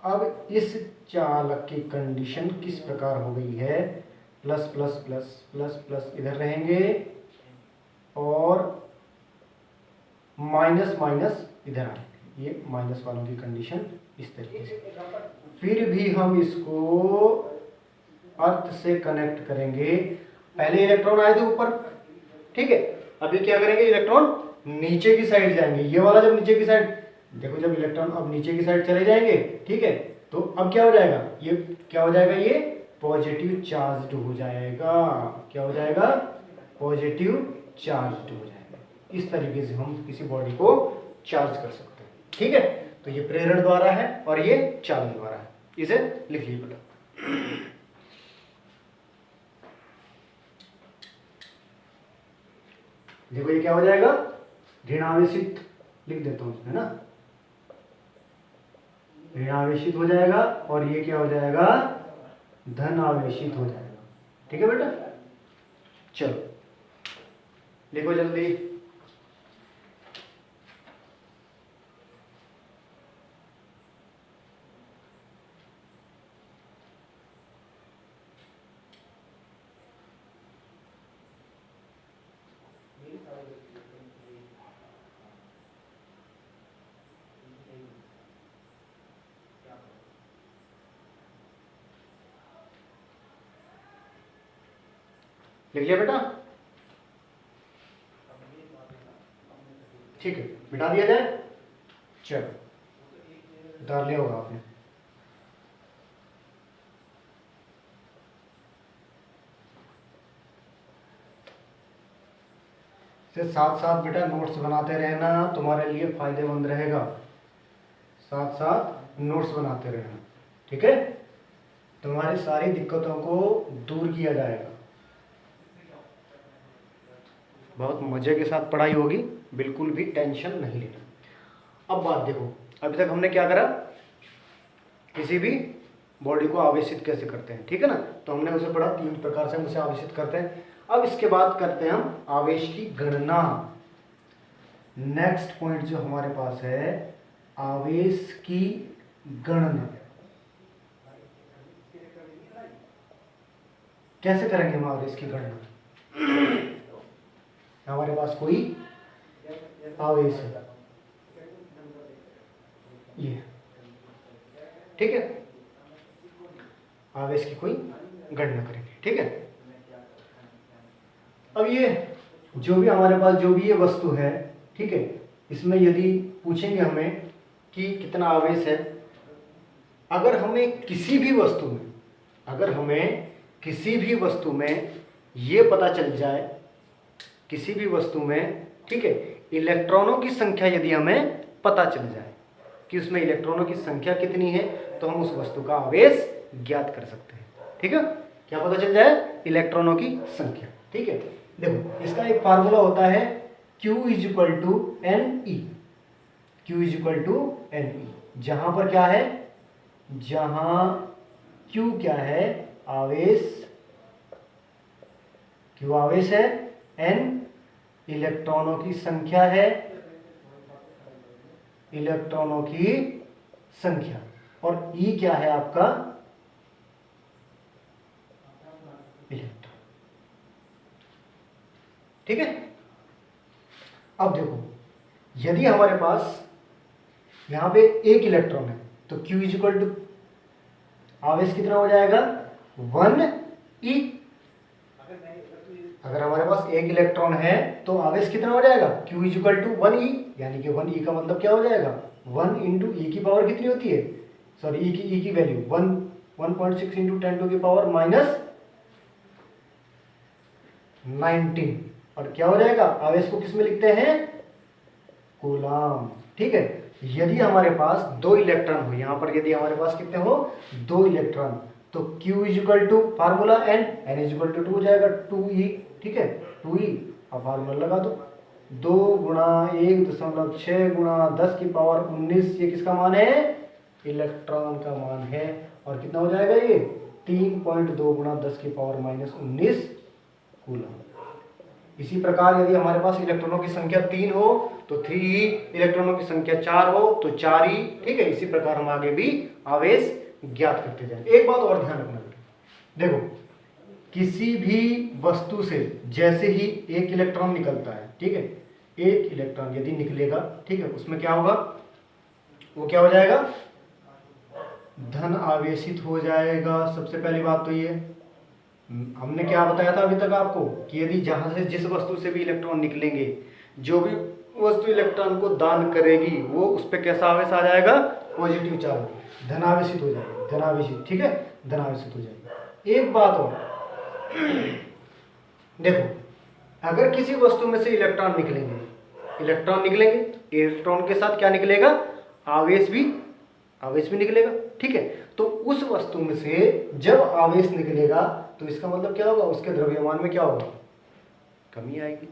Speaker 1: अब इस चालक की कंडीशन किस प्रकार हो गई है, plus plus plus plus plus इधर रहेंगे और माइनस माइनस इधर आएंगे, ये माइनस वालों की कंडीशन इस तरीके से। फिर भी हम इसको अर्थ से कनेक्ट करेंगे, पहले इलेक्ट्रॉन आए थे ऊपर, ठीक है, अभी क्या करेंगे, इलेक्ट्रॉन नीचे की साइड जाएंगे, ये वाला जब नीचे की साइड, देखो जब इलेक्ट्रॉन अब नीचे की साइड चले जाएंगे, ठीक है, तो अब क्या हो जाएगा, ये क्या हो जाएगा, ये पॉजिटिव चार्ज हो जाएगा, क्या हो जाएगा, पॉजिटिव चार्ज हो जाएगा। इस तरीके से हम किसी बॉडी को चार्ज कर सकते हैं, ठीक है। तो ये प्रेरण द्वारा है और ये चालन द्वारा है, इसे लिख लीजिए बेटा। देखो ये क्या हो जाएगा, ऋणावेशित लिख देता हूं उसमें ना, ऋणावेशित हो जाएगा, और ये क्या हो जाएगा, धन आवेशित हो जाएगा, ठीक है बेटा। चलो लिखो जल्दी, लिख लिया बेटा, ठीक है, मिटा दिया जाए, चलो उतार लिया होगा आपने। से साथ साथ बेटा नोट्स बनाते रहना, तुम्हारे लिए फायदेमंद रहेगा, साथ साथ नोट्स बनाते रहना, ठीक है, तुम्हारी सारी दिक्कतों को दूर किया जाएगा, बहुत मजे के साथ पढ़ाई होगी, बिल्कुल भी टेंशन नहीं लेना। अब बात देखो, अभी तक हमने क्या करा, किसी भी बॉडी को आवेशित कैसे करते हैं, ठीक है ना, तो हमने उसे पढ़ा, 3 प्रकार से हम उसे आवेशित करते हैं। अब इसके बाद करते हैं हम आवेश की गणना। नेक्स्ट पॉइंट जो हमारे पास है, आवेश की गणना कैसे करेंगे हम, आवेश की गणना। हमारे पास कोई आवेश है, ये, ठीक है, आवेश की कोई गणना करेंगे, ठीक है। अब ये जो भी हमारे पास जो भी ये वस्तु है, ठीक है, इसमें यदि पूछेंगे हमें कि कितना आवेश है, अगर हमें किसी भी वस्तु में, अगर हमें किसी भी वस्तु में ये पता चल जाए, किसी भी वस्तु में, ठीक है, इलेक्ट्रॉनों की संख्या यदि हमें पता चल जाए कि उसमें इलेक्ट्रॉनों की संख्या कितनी है, तो हम उस वस्तु का आवेश ज्ञात कर सकते हैं, ठीक है। क्या पता चल जाए, इलेक्ट्रॉनों की संख्या, ठीक है। देखो इसका एक फार्मूला होता है Q = Ne, Q = Ne, जहां पर क्या है, जहां Q क्या है, आवेश, Q आवेश है, N इलेक्ट्रॉनों की संख्या है, इलेक्ट्रॉनों की संख्या, और ई क्या है आपका, इलेक्ट्रॉन। ठीक है। अब देखो, यदि हमारे पास यहां पे एक इलेक्ट्रॉन है तो Q इक्वल टू आवेश कितना हो जाएगा, 1e। अगर हमारे पास एक इलेक्ट्रॉन है तो आवेश कितना हो जाएगा, Q इक्वल टू 1e, यानी कि 1e का मतलब क्या हो जाएगा, 1 इंटू ई की पावर कितनी होती है, सॉरी ई की वैल्यू 1.6 इंटू 10 टू की पावर माइनस 19। और क्या हो जाएगा, आवेश को किस में लिखते हैं, कूलाम। ठीक है। यदि हमारे पास दो इलेक्ट्रॉन हो, यहां पर यदि हमारे पास कितने हो, दो इलेक्ट्रॉन, तो Q equal to formula N equal to 2 हो जाएगा, 2e। ठीक है, 2e। अब फार्मूला लगा दो, 2 गुणा 1.6 गुणा 10 की पावर 19, ये किसका मान है, इलेक्ट्रॉन का मान है। और कितना हो जाएगा ये, 3.2 गुणा 10 की पावर माइनस 19 कूलम। इसी प्रकार यदि हमारे पास इलेक्ट्रॉनों की संख्या 3 हो तो 3e, इलेक्ट्रॉनों की संख्या 4 हो तो 4e। ठीक है, इसी प्रकार हम आगे भी आवेश ज्ञात करते जाएंगे। एक बात और ध्यान रखना, देखो किसी भी वस्तु से जैसे ही एक इलेक्ट्रॉन निकलता है, ठीक है, एक इलेक्ट्रॉन यदि निकलेगा, ठीक है, उसमें क्या होगा, वो क्या हो जाएगा, धन आवेशित हो जाएगा। सबसे पहली बात तो ये हमने क्या बताया था अभी तक आपको कि यदि जहां से जिस वस्तु से भी इलेक्ट्रॉन निकलेंगे, जो भी वस्तु इलेक्ट्रॉन को दान करेगी वो उस पर कैसा आवेश आ जाएगा, पॉजिटिव चार्ज, धनावेशित हो जाएगा, धनावेशित। ठीक है, धनावेशित हो जाएगा। एक बात और देखो, अगर किसी वस्तु में से इलेक्ट्रॉन निकलेंगे, इलेक्ट्रॉन के साथ क्या निकलेगा, आवेश भी निकलेगा। ठीक है, तो उस वस्तु में से जब आवेश निकलेगा तो इसका मतलब क्या होगा, उसके द्रव्यमान में क्या होगा, कमी आएगी।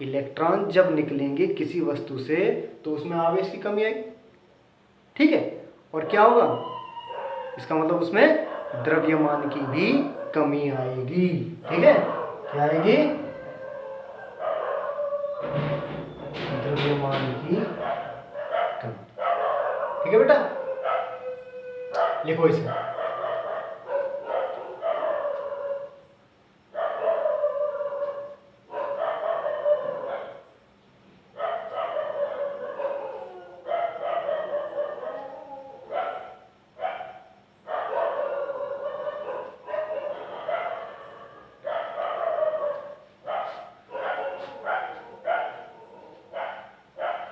Speaker 1: इलेक्ट्रॉन जब निकलेंगे किसी वस्तु से तो उसमें आवेश की कमी आएगी। ठीक है, और क्या होगा, इसका मतलब उसमें द्रव्यमान की भी कमी आएगी। ठीक है, क्या आएगी, द्रव्यमान की कमी। ठीक है बेटा, लिखो इसे।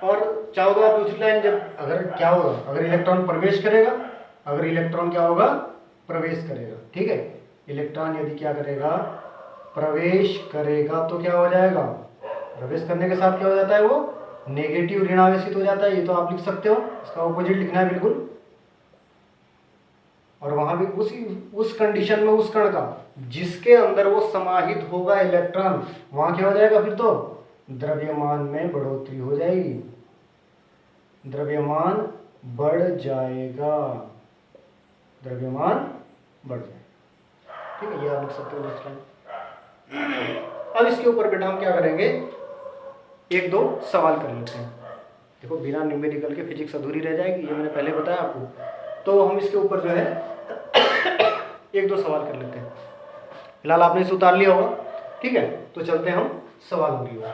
Speaker 1: और चाहो तो आप दूसरी लाइन, जब अगर क्या होगा, अगर इलेक्ट्रॉन प्रवेश करेगा, अगर इलेक्ट्रॉन क्या होगा, प्रवेश करेगा। ठीक है, इलेक्ट्रॉन यदि क्या करेगा, प्रवेश करेगा तो क्या हो जाएगा, प्रवेश करने के साथ क्या हो जाता है, वो नेगेटिव ऋणावेशित हो जाता है। ये तो आप लिख सकते हो, इसका ऑपोजिट लिखना है बिल्कुल। और वहां भी उस कंडीशन में उस कण का जिसके अंदर वो समाहित होगा इलेक्ट्रॉन, वहां क्या हो जाएगा, फिर तो द्रव्यमान में बढ़ोतरी हो जाएगी, द्रव्यमान बढ़ जाएगा, द्रव्यमान बढ़ जाएगा। ठीक है, ये आप लिख सकते हो नेक्स्ट लाइन। अब इसके ऊपर बेटा हम क्या करेंगे, एक दो सवाल कर लेते हैं। देखो बिना न्यूमेरिकल के फिजिक्स अधूरी रह जाएगी, ये मैंने पहले बताया आपको। तो हम इसके ऊपर जो है एक दो सवाल कर लेते हैं। फिलहाल आपने इसे उतार लिया होगा। ठीक है, तो चलते हैं हम सवालों की ओर।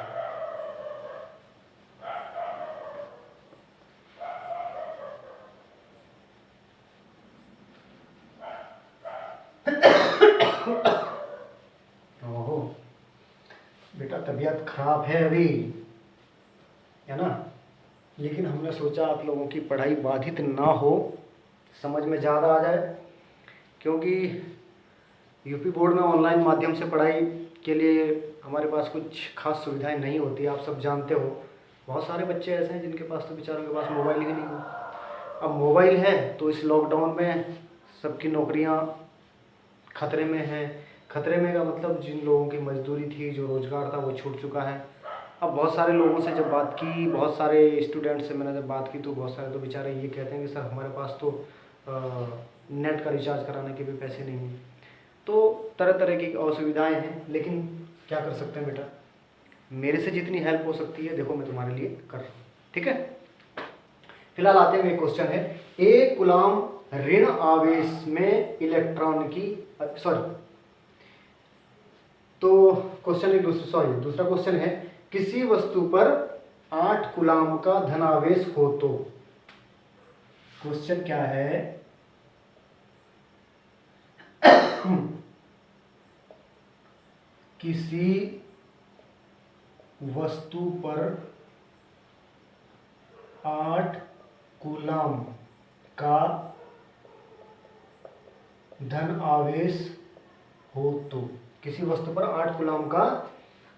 Speaker 1: ओहो बेटा, तबीयत खराब है अभी, है ना, लेकिन हमने सोचा आप लोगों की पढ़ाई बाधित ना हो, समझ में ज़्यादा आ जाए, क्योंकि यूपी बोर्ड में ऑनलाइन माध्यम से पढ़ाई के लिए हमारे पास कुछ खास सुविधाएं नहीं होती, आप सब जानते हो। बहुत सारे बच्चे ऐसे हैं जिनके पास तो बेचारों के पास मोबाइल ही नहीं हो। अब मोबाइल है तो इस लॉकडाउन में सबकी नौकरियां खतरे में हैं। खतरे में का मतलब जिन लोगों की मजदूरी थी, जो रोज़गार था, वो छूट चुका है। अब बहुत सारे लोगों से जब बात की, बहुत सारे स्टूडेंट से मैंने जब बात की, तो बहुत सारे तो बेचारे ये कहते हैं कि सर हमारे पास तो नेट का रिचार्ज कराने के भी पैसे नहीं हैं। तो तरह तरह की असुविधाएं हैं, लेकिन क्या कर सकते हैं बेटा, मेरे से जितनी हेल्प हो सकती है देखो मैं तुम्हारे लिए कर रहा हूँ। ठीक है, फिलहाल आते हैं, क्वेश्चन है, एक कूलाम ऋण आवेश में इलेक्ट्रॉन की, सॉरी, तो क्वेश्चन एक दूसरा क्वेश्चन है, किसी वस्तु पर 8 कूलाम का धनावेश हो तो। क्वेश्चन क्या है, किसी वस्तु पर 8 कूलाम का धन आवेश हो तो, किसी वस्तु पर 8 कूलाम का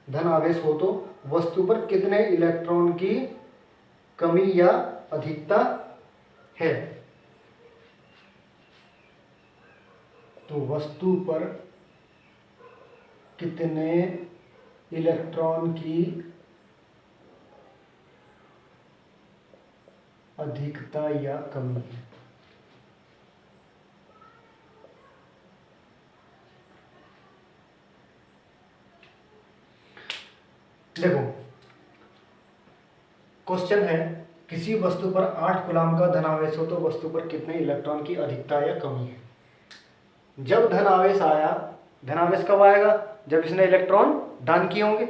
Speaker 1: धन आवेश हो तो वस्तु पर कितने इलेक्ट्रॉन की कमी या अधिकता है। तो वस्तु पर कितने इलेक्ट्रॉन की अधिकता या कमी है। देखो, क्वेश्चन है, किसी वस्तु पर 8 कूलाम का धनावेश हो तो वस्तु पर कितने इलेक्ट्रॉन की अधिकता या कमी है। जब धनावेश आया, धनावेश कब आएगा, जब इसने इलेक्ट्रॉन दान किए होंगे।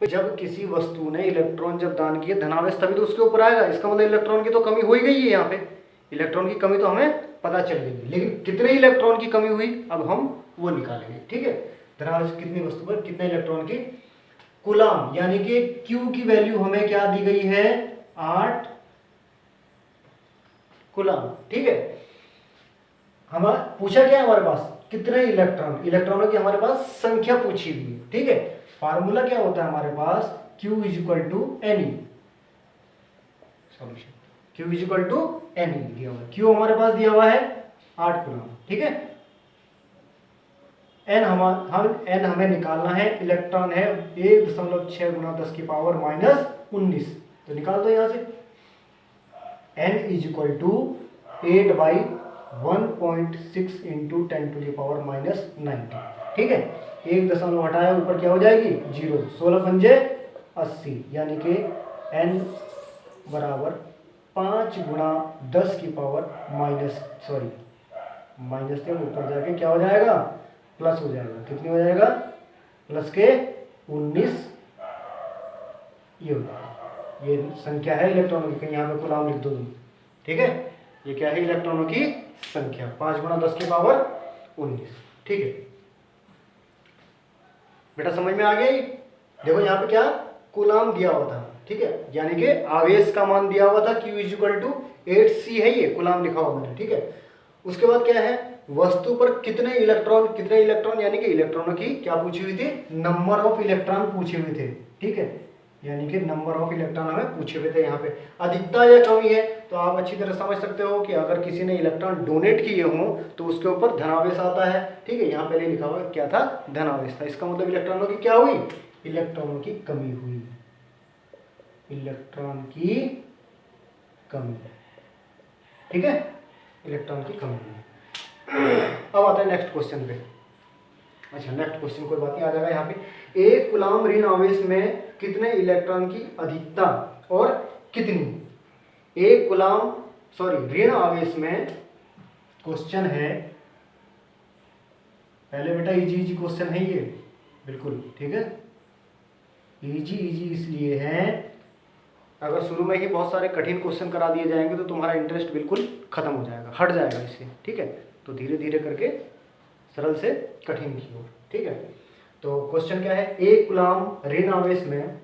Speaker 1: जब किसी वस्तु ने इलेक्ट्रॉन जब दान किए, धनावेश तभी तो उसके ऊपर आएगा। इसका मतलब इलेक्ट्रॉन की तो कमी हो ही गई है। यहाँ पे इलेक्ट्रॉन की कमी तो हमें पता चल गई, लेकिन कितने इलेक्ट्रॉन की कमी हुई अब हम वो निकालेंगे। ठीक है, धनावेश कितनी वस्तु पर कितने इलेक्ट्रॉन की, कूलाम, यानी कि Q की वैल्यू हमें क्या दी गई है, 8 कूलाम। ठीक है, हम पूछा क्या है हमारे पास, कितने इलेक्ट्रॉन, इलेक्ट्रॉनों की हमारे पास संख्या पूछी हुई है। ठीक है, फार्मूला क्या होता है हमारे पास, Q equal to Ne, solution Q equal to Ne दिया हुआ है। Q हमारे पास दिया हुआ है 8 कूलाम। ठीक है, N हमें निकालना है, इलेक्ट्रॉन है 1.6 गुना 10 की पावर -19, तो निकाल दो यहाँ से। N equal to 8/1.6 into 10 to the power -90। ठीक है, 1 दशमलव हटाया, ऊपर क्या हो जाएगी 0, 16 पंजे 80, यानी कि N बराबर 5 गुणा 10 की पावर माइनस के ऊपर जाके क्या हो जाएगा, प्लस हो जाएगा। कितनी हो जाएगा, प्लस के 19, ये हो जाएगा। ये संख्या है इलेक्ट्रॉनों की, कहीं यहाँ पे कूलाम लिख दो तुम। ठीक है, ये क्या है, इलेक्ट्रॉनों की संख्या 5 गुणा 10 की पावर 19। ठीक है बेटा, समझ में आ गया। देखो यहाँ पे क्या कूलाम दिया हुआ था। ठीक है, यानी कि आवेश का मान दिया हुआ था, Q इक्वल टू 8C है, ये कूलाम लिखा हुआ मैंने। ठीक है, उसके बाद क्या है, वस्तु पर कितने इलेक्ट्रॉन यानी कि इलेक्ट्रॉनों की क्या पूछी हुई थी, नंबर ऑफ इलेक्ट्रॉन पूछे हुए थे। ठीक है, यानी कि नंबर ऑफ इलेक्ट्रॉन हमें पूछे हुए थे। यहाँ पे अधिकता या कमी है, तो आप अच्छी तरह समझ सकते हो कि अगर किसी ने इलेक्ट्रॉन डोनेट किए हों तो उसके ऊपर धनावेश आता है। ठीक है, यहाँ पहले लिखा हुआ क्या था, धनावेश था। इसका मतलब इलेक्ट्रॉनों की क्या हुई, इलेक्ट्रॉनों की कमी हुई, इलेक्ट्रॉन की कमी। ठीक है, इलेक्ट्रॉन की कमी हुई। अब आता है नेक्स्ट क्वेश्चन पे। अच्छा, नेक्स्ट क्वेश्चन कोई बात नहीं, आ जाएगा यहाँ पे। एक कूलाम ऋण आवेश में कितने इलेक्ट्रॉन की अधिकता और कितनी। एक कूलाम ऋण आवेश में, क्वेश्चन है पहले बेटा, इजी क्वेश्चन है ये, बिल्कुल। ठीक है, इजी इसलिए है, अगर शुरू में ही बहुत सारे कठिन क्वेश्चन करा दिए जाएंगे तो तुम्हारा इंटरेस्ट बिल्कुल खत्म हो जाएगा, हट जाएगा इससे। ठीक है, तो धीरे धीरे करके सरल से कठिन की ओर। ठीक है, तो क्वेश्चन क्या है, एक कूलाम ऋण आवेश में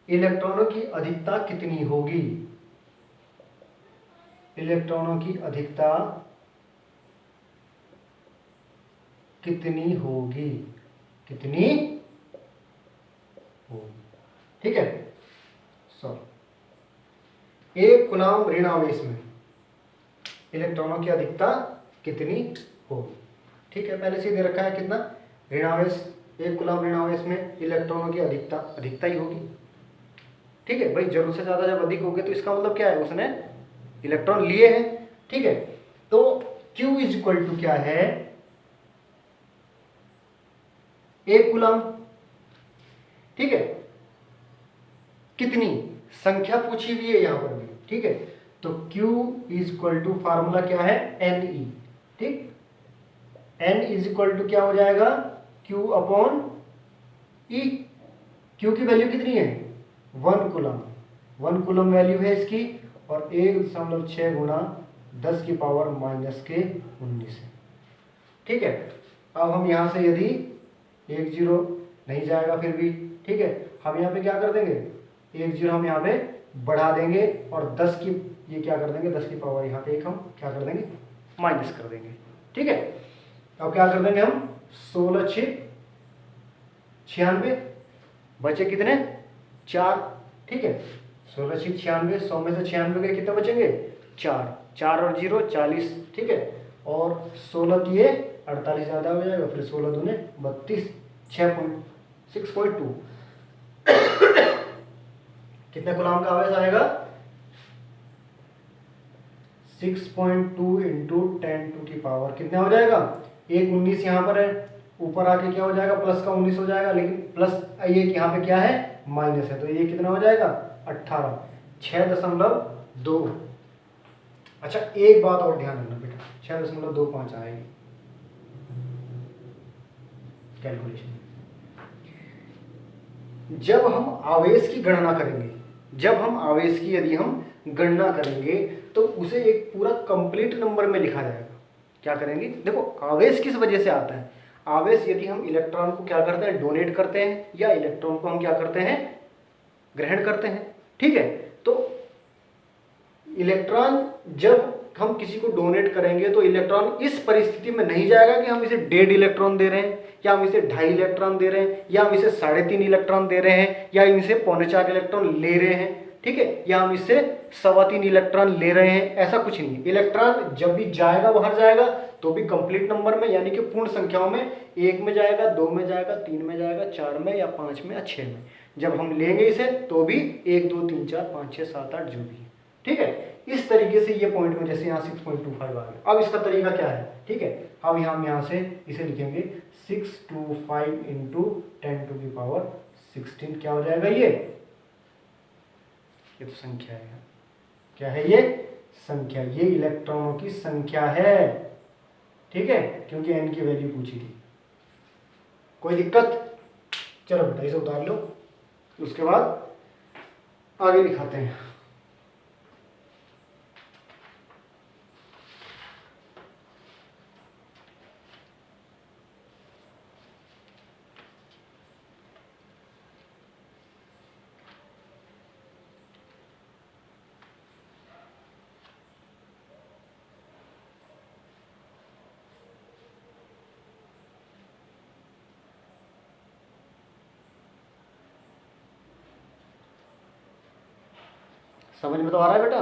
Speaker 1: इलेक्ट्रॉनों की अधिकता कितनी होगी। इलेक्ट्रॉनों की अधिकता कितनी होगी, ठीक है। एक कूलाम ऋण आवेश में इलेक्ट्रॉनों की अधिकता कितनी होगी। ठीक है, पहले से दे रखा है कितना, ऋण आवेश, एक कूलाम ऋण आवेश में इलेक्ट्रॉनों की अधिकता ही होगी। ठीक है भाई, जरूरत से ज्यादा जब अधिक होगी तो इसका मतलब क्या है, उसने इलेक्ट्रॉन लिए हैं। ठीक है, तो Q इज इक्वल टू क्या है, 1 कूलम। ठीक है, कितनी संख्या पूछी हुई है यहां पर भी। ठीक है, तो Q is equal to formula क्या है, Ne। ठीक, N इज इक्वल टू क्या हो जाएगा, Q अपॉन E। Q की वैल्यू कितनी है, 1 कूलम। 1 कूलम वैल्यू है इसकी, और 1.6 गुणा 10 की पावर माइनस के 19 है। ठीक है, अब हम यहां से यदि 1 0 नहीं जाएगा फिर भी, ठीक है, हम यहाँ पे क्या कर देंगे, 1 0 हम यहाँ पे बढ़ा देंगे, और 10 की ये क्या कर देंगे, 10 की पावर यहाँ पे एक हम क्या कर देंगे, माइनस कर देंगे। ठीक है, अब क्या कर देंगे हम, 16 6 96, बचे कितने, 4। ठीक है, 16 6 96, 100 में से 96 के कितने बचेंगे, 4। 4 और 0 40। ठीक है, और 16 किए 48 ज़्यादा हो जाएगा, फिर 16 दूने 32, 6.2 कितने कूलम का आवेश आएगा, 6.2 इंटू 10 टू की पावर कितने हो जाएगा, 19 यहाँ पर है, ऊपर आके क्या हो जाएगा, प्लस का 19 हो जाएगा, लेकिन प्लस ये यहाँ पे क्या है, माइनस है, तो ये कितना हो जाएगा, 18, 6.2। अच्छा, एक बात और ध्यान रखना बेटा, 6.25 आएगी कैलकुलेशन। जब हम आवेश की गणना करेंगे, जब हम आवेश की यदि हम गणना करेंगे, तो उसे एक पूरा कंप्लीट नंबर में लिखा जाएगा। क्या करेंगे, देखो आवेश किस वजह से आता है, आवेश यदि हम इलेक्ट्रॉन को क्या करते हैं, डोनेट करते हैं, या इलेक्ट्रॉन को हम क्या करते हैं, ग्रहण करते हैं। ठीक है, तो इलेक्ट्रॉन जब हम किसी को डोनेट करेंगे, तो इलेक्ट्रॉन इस परिस्थिति में नहीं जाएगा कि हम इसे 1.5 इलेक्ट्रॉन दे रहे हैं, या हम इसे 2.5 इलेक्ट्रॉन दे रहे हैं, या हम इसे 3.5 इलेक्ट्रॉन दे रहे हैं, या इनसे 4.25 इलेक्ट्रॉन ले रहे हैं। ठीक है, या हम इससे 3.25 इलेक्ट्रॉन ले रहे हैं, ऐसा कुछ नहीं है। इलेक्ट्रॉन जब भी जाएगा, बाहर जाएगा, तो भी कंप्लीट नंबर में, यानी कि पूर्ण संख्याओं में, 1 में जाएगा, 2 में जाएगा, 3 में जाएगा, 4 में, या 5 में, या 6 में। जब हम लेंगे इसे, तो भी 1 2 3 4 5 6 7 8 जो भी है। ठीक है, इस तरीके से ये पॉइंट में, जैसे यहाँ 6.25 आ गया। अब इसका तरीका क्या है, ठीक है, अब हम यहाँ से इसे लिखेंगे 625 इंटू 10 टू की पावर 16। क्या हो जाएगा ये तो संख्या है। क्या है ये, संख्या, ये इलेक्ट्रॉनों की संख्या है। ठीक है, क्योंकि n की वैल्यू पूछी थी। कोई दिक्कत, चलो बेटा इसे उतार लो, उसके बाद आगे दिखाते हैं। समझ में तो आ रहा है बेटा।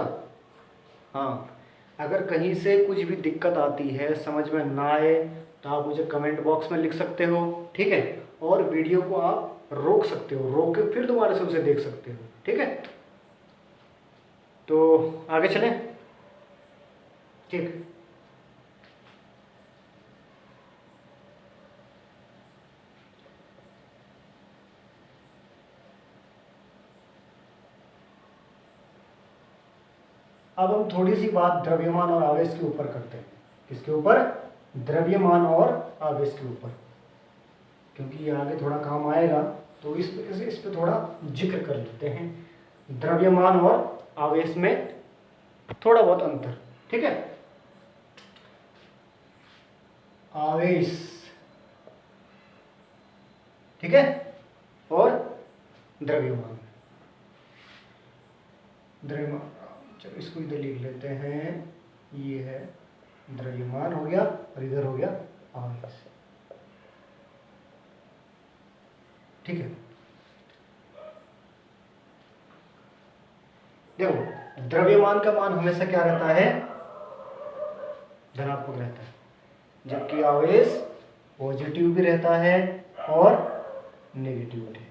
Speaker 1: हाँ, अगर कहीं से कुछ भी दिक्कत आती है, समझ में ना आए, तो आप मुझे कमेंट बॉक्स में लिख सकते हो। ठीक है, और वीडियो को आप रोक सकते हो, रोक के फिर दोबारा से उसे देख सकते हो। ठीक है, तो आगे चलें। ठीक, अब हम थोड़ी सी बात द्रव्यमान और आवेश के ऊपर करते हैं। किसके ऊपर, द्रव्यमान और आवेश के ऊपर, क्योंकि ये आगे थोड़ा काम आएगा, तो इस पे थोड़ा जिक्र कर लेते हैं। द्रव्यमान और आवेश में थोड़ा बहुत अंतर। ठीक है, आवेश, ठीक है, और द्रव्यमान। द्रव्यमान, चलो इसको इधर लिख लेते हैं, ये है द्रव्यमान हो गया, और इधर हो गया आवेश। ठीक है, देखो द्रव्यमान का मान हमेशा क्या रहता है, धनात्मक रहता है, जबकि आवेश पॉजिटिव भी रहता है और नेगेटिव भी।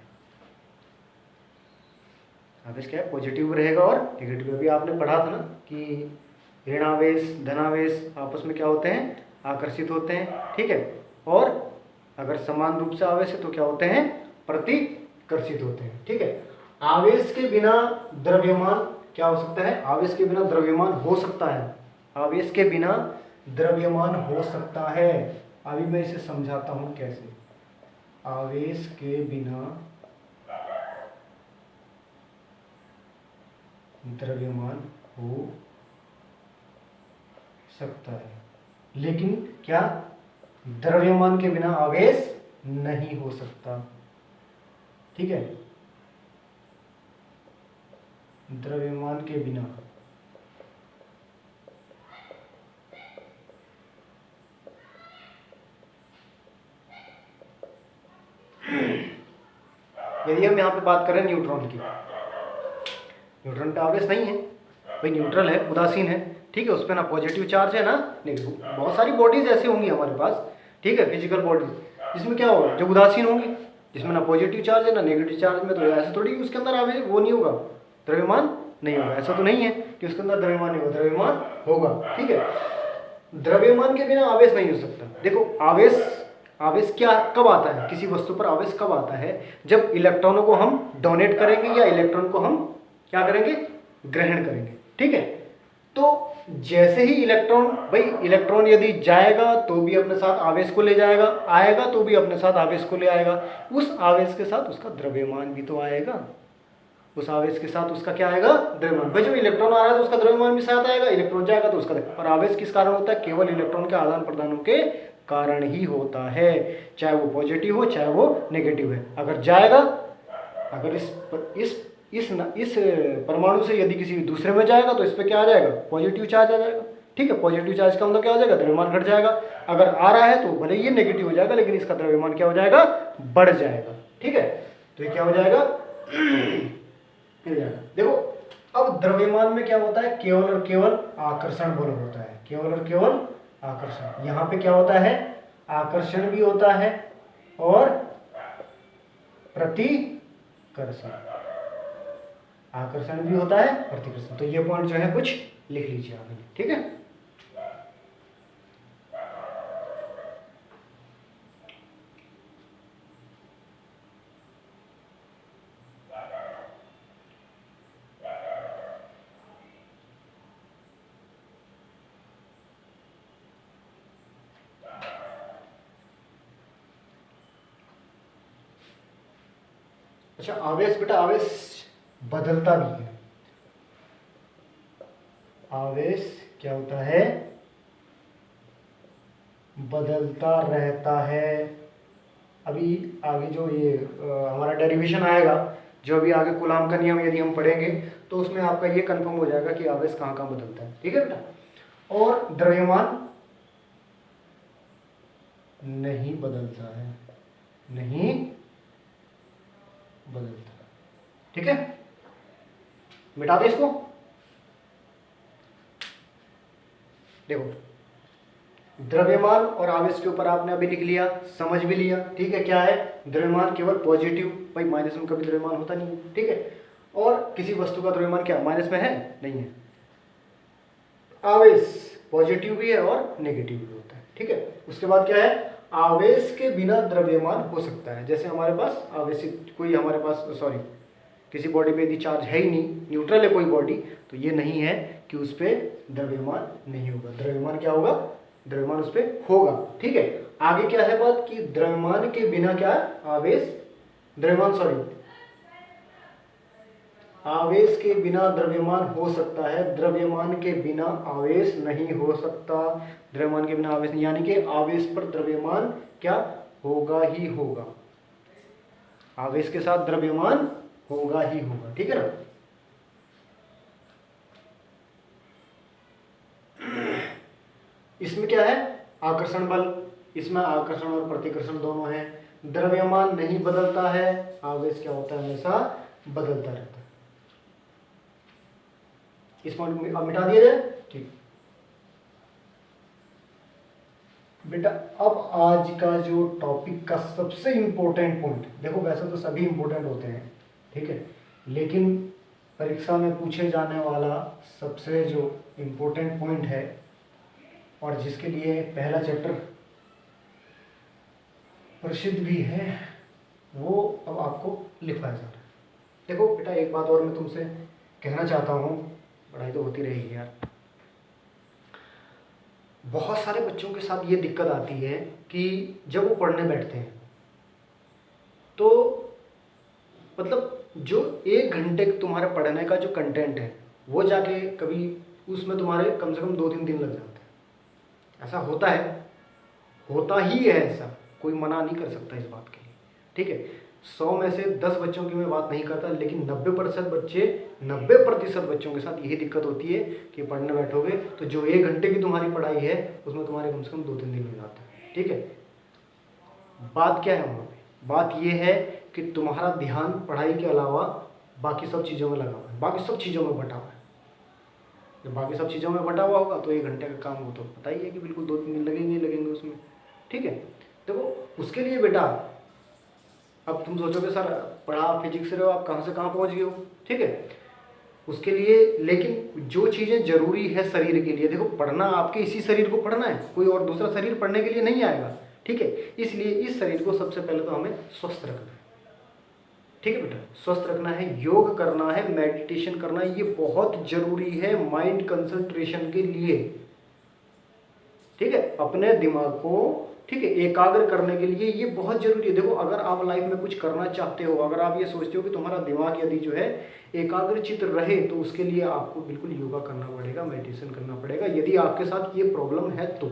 Speaker 1: आवेश क्या है, पॉजिटिव रहेगा और नेगेटिव। अभी आपने पढ़ा था ना कि ऋणावेश धनावेश आपस में क्या होते हैं, आकर्षित होते हैं, ठीक है। और अगर समान रूप से आवेश है तो क्या होते हैं, प्रतिकर्षित होते हैं, ठीक है। आवेश के बिना द्रव्यमान क्या हो सकता है, आवेश के बिना द्रव्यमान हो सकता है, आवेश के बिना द्रव्यमान हो सकता है। अभी मैं इसे समझाता हूं कैसे। आवेश के बिना द्रव्यमान हो सकता है, लेकिन क्या, द्रव्यमान के बिना आवेश नहीं हो सकता, ठीक है। द्रव्यमान के बिना यदि हम यहाँ पे बात करें न्यूट्रॉन की, न्यूट्रॉन पे आवेश नहीं है भाई, न्यूट्रल है, उदासीन है, ठीक है। उस पर ना पॉजिटिव चार्ज है ना नेगेटिव। बहुत सारी बॉडीज ऐसी होंगी हमारे पास, ठीक है, फिजिकल बॉडीज, जिसमें क्या होगा, जो उदासीन होंगी, जिसमें ना पॉजिटिव चार्ज है ना नेगेटिव चार्ज, में तो ऐसे थोड़ी उसके अंदर आवेश वो नहीं होगा, द्रव्यमान नहीं होगा। ऐसा तो नहीं है कि उसके अंदर द्रव्यमान नहीं होगा, द्रव्यमान होगा, ठीक है। द्रव्यमान के बिना आवेश नहीं हो सकता। देखो आवेश क्या कब आता है, किसी वस्तु पर आवेश कब आता है, जब इलेक्ट्रॉनों को हम डोनेट करेंगे या इलेक्ट्रॉन को हम क्या करेंगे, ग्रहण करेंगे, ठीक है। तो जैसे ही इलेक्ट्रॉन, भाई इलेक्ट्रॉन यदि जाएगा तो भी अपने साथ आवेश को ले जाएगा, आएगा तो भी अपने साथ आवेश को ले आएगा, उस आवेश के साथ उसका द्रव्यमान भी तो आएगा, उस आवेश के साथ उसका क्या आएगा, द्रव्यमान। भाई जब इलेक्ट्रॉन आ रहा है तो उसका द्रव्यमान भी साथ आएगा, इलेक्ट्रॉन जाएगा तो उसका, और आवेश किस कारण होता है, केवल इलेक्ट्रॉन के आदान प्रदानों के कारण ही होता है, चाहे वो पॉजिटिव हो चाहे वो नेगेटिव है। अगर जाएगा, अगर इस परमाणु से यदि किसी दूसरे में जाएगा तो इस पर क्या आ जाएगा, पॉजिटिव चार्ज आ जाएगा, ठीक है। पॉजिटिव चार्ज का मतलब क्या हो जाएगा, द्रव्यमान घट जाएगा। अगर आ रहा है तो भले ये नेगेटिव हो जाएगा, लेकिन इसका द्रव्यमान क्या हो जाएगा, बढ़ जाएगा, ठीक है। तो ये क्या हो जाएगा, देखो अब द्रव्यमान में क्या होता है, केवल और केवल आकर्षण बल होता है, केवल और केवल आकर्षण। यहाँ पे क्या होता है, आकर्षण भी होता है और प्रतिकर्षण, आकर्षण भी होता है, प्रतिकर्षण। तो ये पॉइंट जो है कुछ लिख लीजिए आप, ठीक है। अच्छा आवेश, बेटा आवेश बदलता भी है, आवेश क्या होता है, बदलता रहता है। अभी आगे जो ये हमारा डेरिवेशन आएगा, जो अभी आगे कूलाम का नियम यदि हम पढ़ेंगे तो उसमें आपका ये कंफर्म हो जाएगा कि आवेश कहाँ कहाँ बदलता है, ठीक है बेटा। और द्रव्यमान नहीं बदलता है, नहीं बदलता, ठीक है। मिटा दे इसको। देखो द्रव्यमान और आवेश के ऊपर आपने अभी लिख लिया, समझ भी लिया, ठीक है। क्या है, द्रव्यमान केवल पॉजिटिव, भाई माइनस में कभी द्रव्यमान होता नहीं है, ठीक है। और किसी वस्तु का द्रव्यमान क्या माइनस में है, नहीं है। आवेश पॉजिटिव भी है और नेगेटिव भी होता है, ठीक है। उसके बाद क्या है, आवेश के बिना द्रव्यमान हो सकता है। जैसे हमारे पास आवेशित कोई, हमारे पास सॉरी किसी बॉडी पे यदि चार्ज है ही नहीं, न्यूट्रल है कोई बॉडी, तो ये नहीं है कि उस पर द्रव्यमान नहीं होगा। द्रव्यमान क्या होगा, द्रव्यमान उस पर होगा, ठीक है। आगे क्या है बात कि द्रव्यमान के बिना क्या, आवेश, द्रव्यमान सॉरी आवेश के बिना द्रव्यमान हो सकता है, द्रव्यमान के बिना आवेश नहीं हो सकता। द्रव्यमान के बिना आवेश नहीं, यानी कि आवेश पर द्रव्यमान क्या होगा ही होगा, आवेश के साथ द्रव्यमान होगा ही होगा, ठीक है ना। इसमें क्या है, आकर्षण बल, इसमें आकर्षण और प्रतिकर्षण दोनों हैं। द्रव्यमान नहीं बदलता है, आवेश क्या होता है, हमेशा बदलता रहता है। इस पॉइंट को मिटा दिया जाए, ठीक बेटा। अब आज का जो टॉपिक का सबसे इंपॉर्टेंट पॉइंट, देखो वैसे तो सभी इंपॉर्टेंट होते हैं, ठीक है, लेकिन परीक्षा में पूछे जाने वाला सबसे जो इम्पोर्टेंट पॉइंट है और जिसके लिए पहला चैप्टर प्रसिद्ध भी है, वो अब आपको लिखवाया जा रहा है। देखो बेटा, एक बात और मैं तुमसे कहना चाहता हूँ, पढ़ाई तो होती रहेगी यार। बहुत सारे बच्चों के साथ ये दिक्कत आती है कि जब वो पढ़ने बैठते हैं तो मतलब जो 1 घंटे तुम्हारे पढ़ने का जो कंटेंट है वो जाके कभी उसमें तुम्हारे कम से कम 2-3 दिन लग जाते हैं। ऐसा होता है, होता ही है ऐसा, कोई मना नहीं कर सकता इस बात के लिए, ठीक है। 100 में से 10 बच्चों की मैं बात नहीं करता, लेकिन 90% बच्चों के साथ यही दिक्कत होती है कि पढ़ने बैठोगे तो जो 1 घंटे की तुम्हारी पढ़ाई है उसमें तुम्हारे कम से कम 2-3 दिन लग जाते हैं, ठीक है। बात क्या है वहाँ पे? बात ये है कि तुम्हारा ध्यान पढ़ाई के अलावा बाकी सब चीज़ों में लगा हुआ है, बाकी सब चीज़ों में बटा हुआ है। जब बाकी सब चीज़ों में बटा हुआ होगा तो 1 घंटे का काम हो तो पता ही है कि बिल्कुल 2-3 दिन लगेंगे उसमें, ठीक है। देखो उसके लिए बेटा, अब तुम सोचोगे सर पढ़ा फिजिक्स रहे हो, आप कहाँ से कहाँ पहुँच गए हो, ठीक है। उसके लिए लेकिन जो चीज़ें ज़रूरी है शरीर के लिए, देखो पढ़ना आपके इसी शरीर को पढ़ना है, कोई और दूसरा शरीर पढ़ने के लिए नहीं आएगा, ठीक है। इसलिए इस शरीर को सबसे पहले तो हमें स्वस्थ रखना है, ठीक है बेटा। स्वस्थ रखना है, योग करना है, मेडिटेशन करना है, ये बहुत ज़रूरी है माइंड कंसंट्रेशन के लिए, ठीक है। अपने दिमाग को, ठीक है, एकाग्र करने के लिए ये बहुत जरूरी है। देखो अगर आप लाइफ में कुछ करना चाहते हो, अगर आप ये सोचते हो कि तुम्हारा दिमाग यदि जो है एकाग्र चित्त रहे, तो उसके लिए आपको बिल्कुल योगा करना पड़ेगा, मेडिटेशन करना पड़ेगा, यदि आपके साथ ये प्रॉब्लम है तो।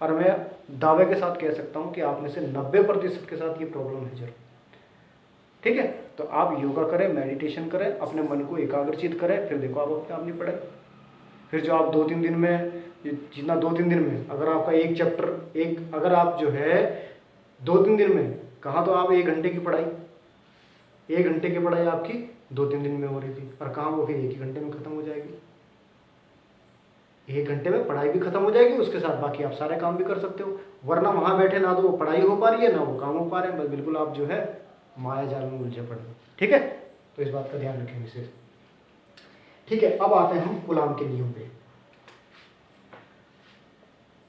Speaker 1: और मैं दावे के साथ कह सकता हूँ कि आप में से 90% के साथ ये प्रॉब्लम है जरूर, ठीक है। तो आप योगा करें, मेडिटेशन करें, अपने मन को एकाग्रचित करें, फिर देखो आप अपने आप नहीं पढ़े। फिर जो आप 2-3 दिन में, जितना 2-3 दिन में अगर आपका एक चैप्टर अगर आप जो है 2-3 दिन में, कहाँ तो आप 1 घंटे की पढ़ाई, 1 घंटे की पढ़ाई आपकी 2-3 दिन में हो रही थी, और कहाँ वो फिर 1 ही घंटे में ख़त्म हो जाएगी। 1 घंटे में पढ़ाई भी खत्म हो जाएगी, उसके साथ बाकी आप सारे काम भी कर सकते हो। वरना वहाँ बैठे ना तो वो पढ़ाई हो पा रही है ना वो काम हो पा रहे हैं, बस बिल्कुल आप जो है माया जाल में उलझे पड़े, ठीक है। तो इस बात का ध्यान रखें विशेष, ठीक है। अब आते हैं हम कूलाम के नियम पे।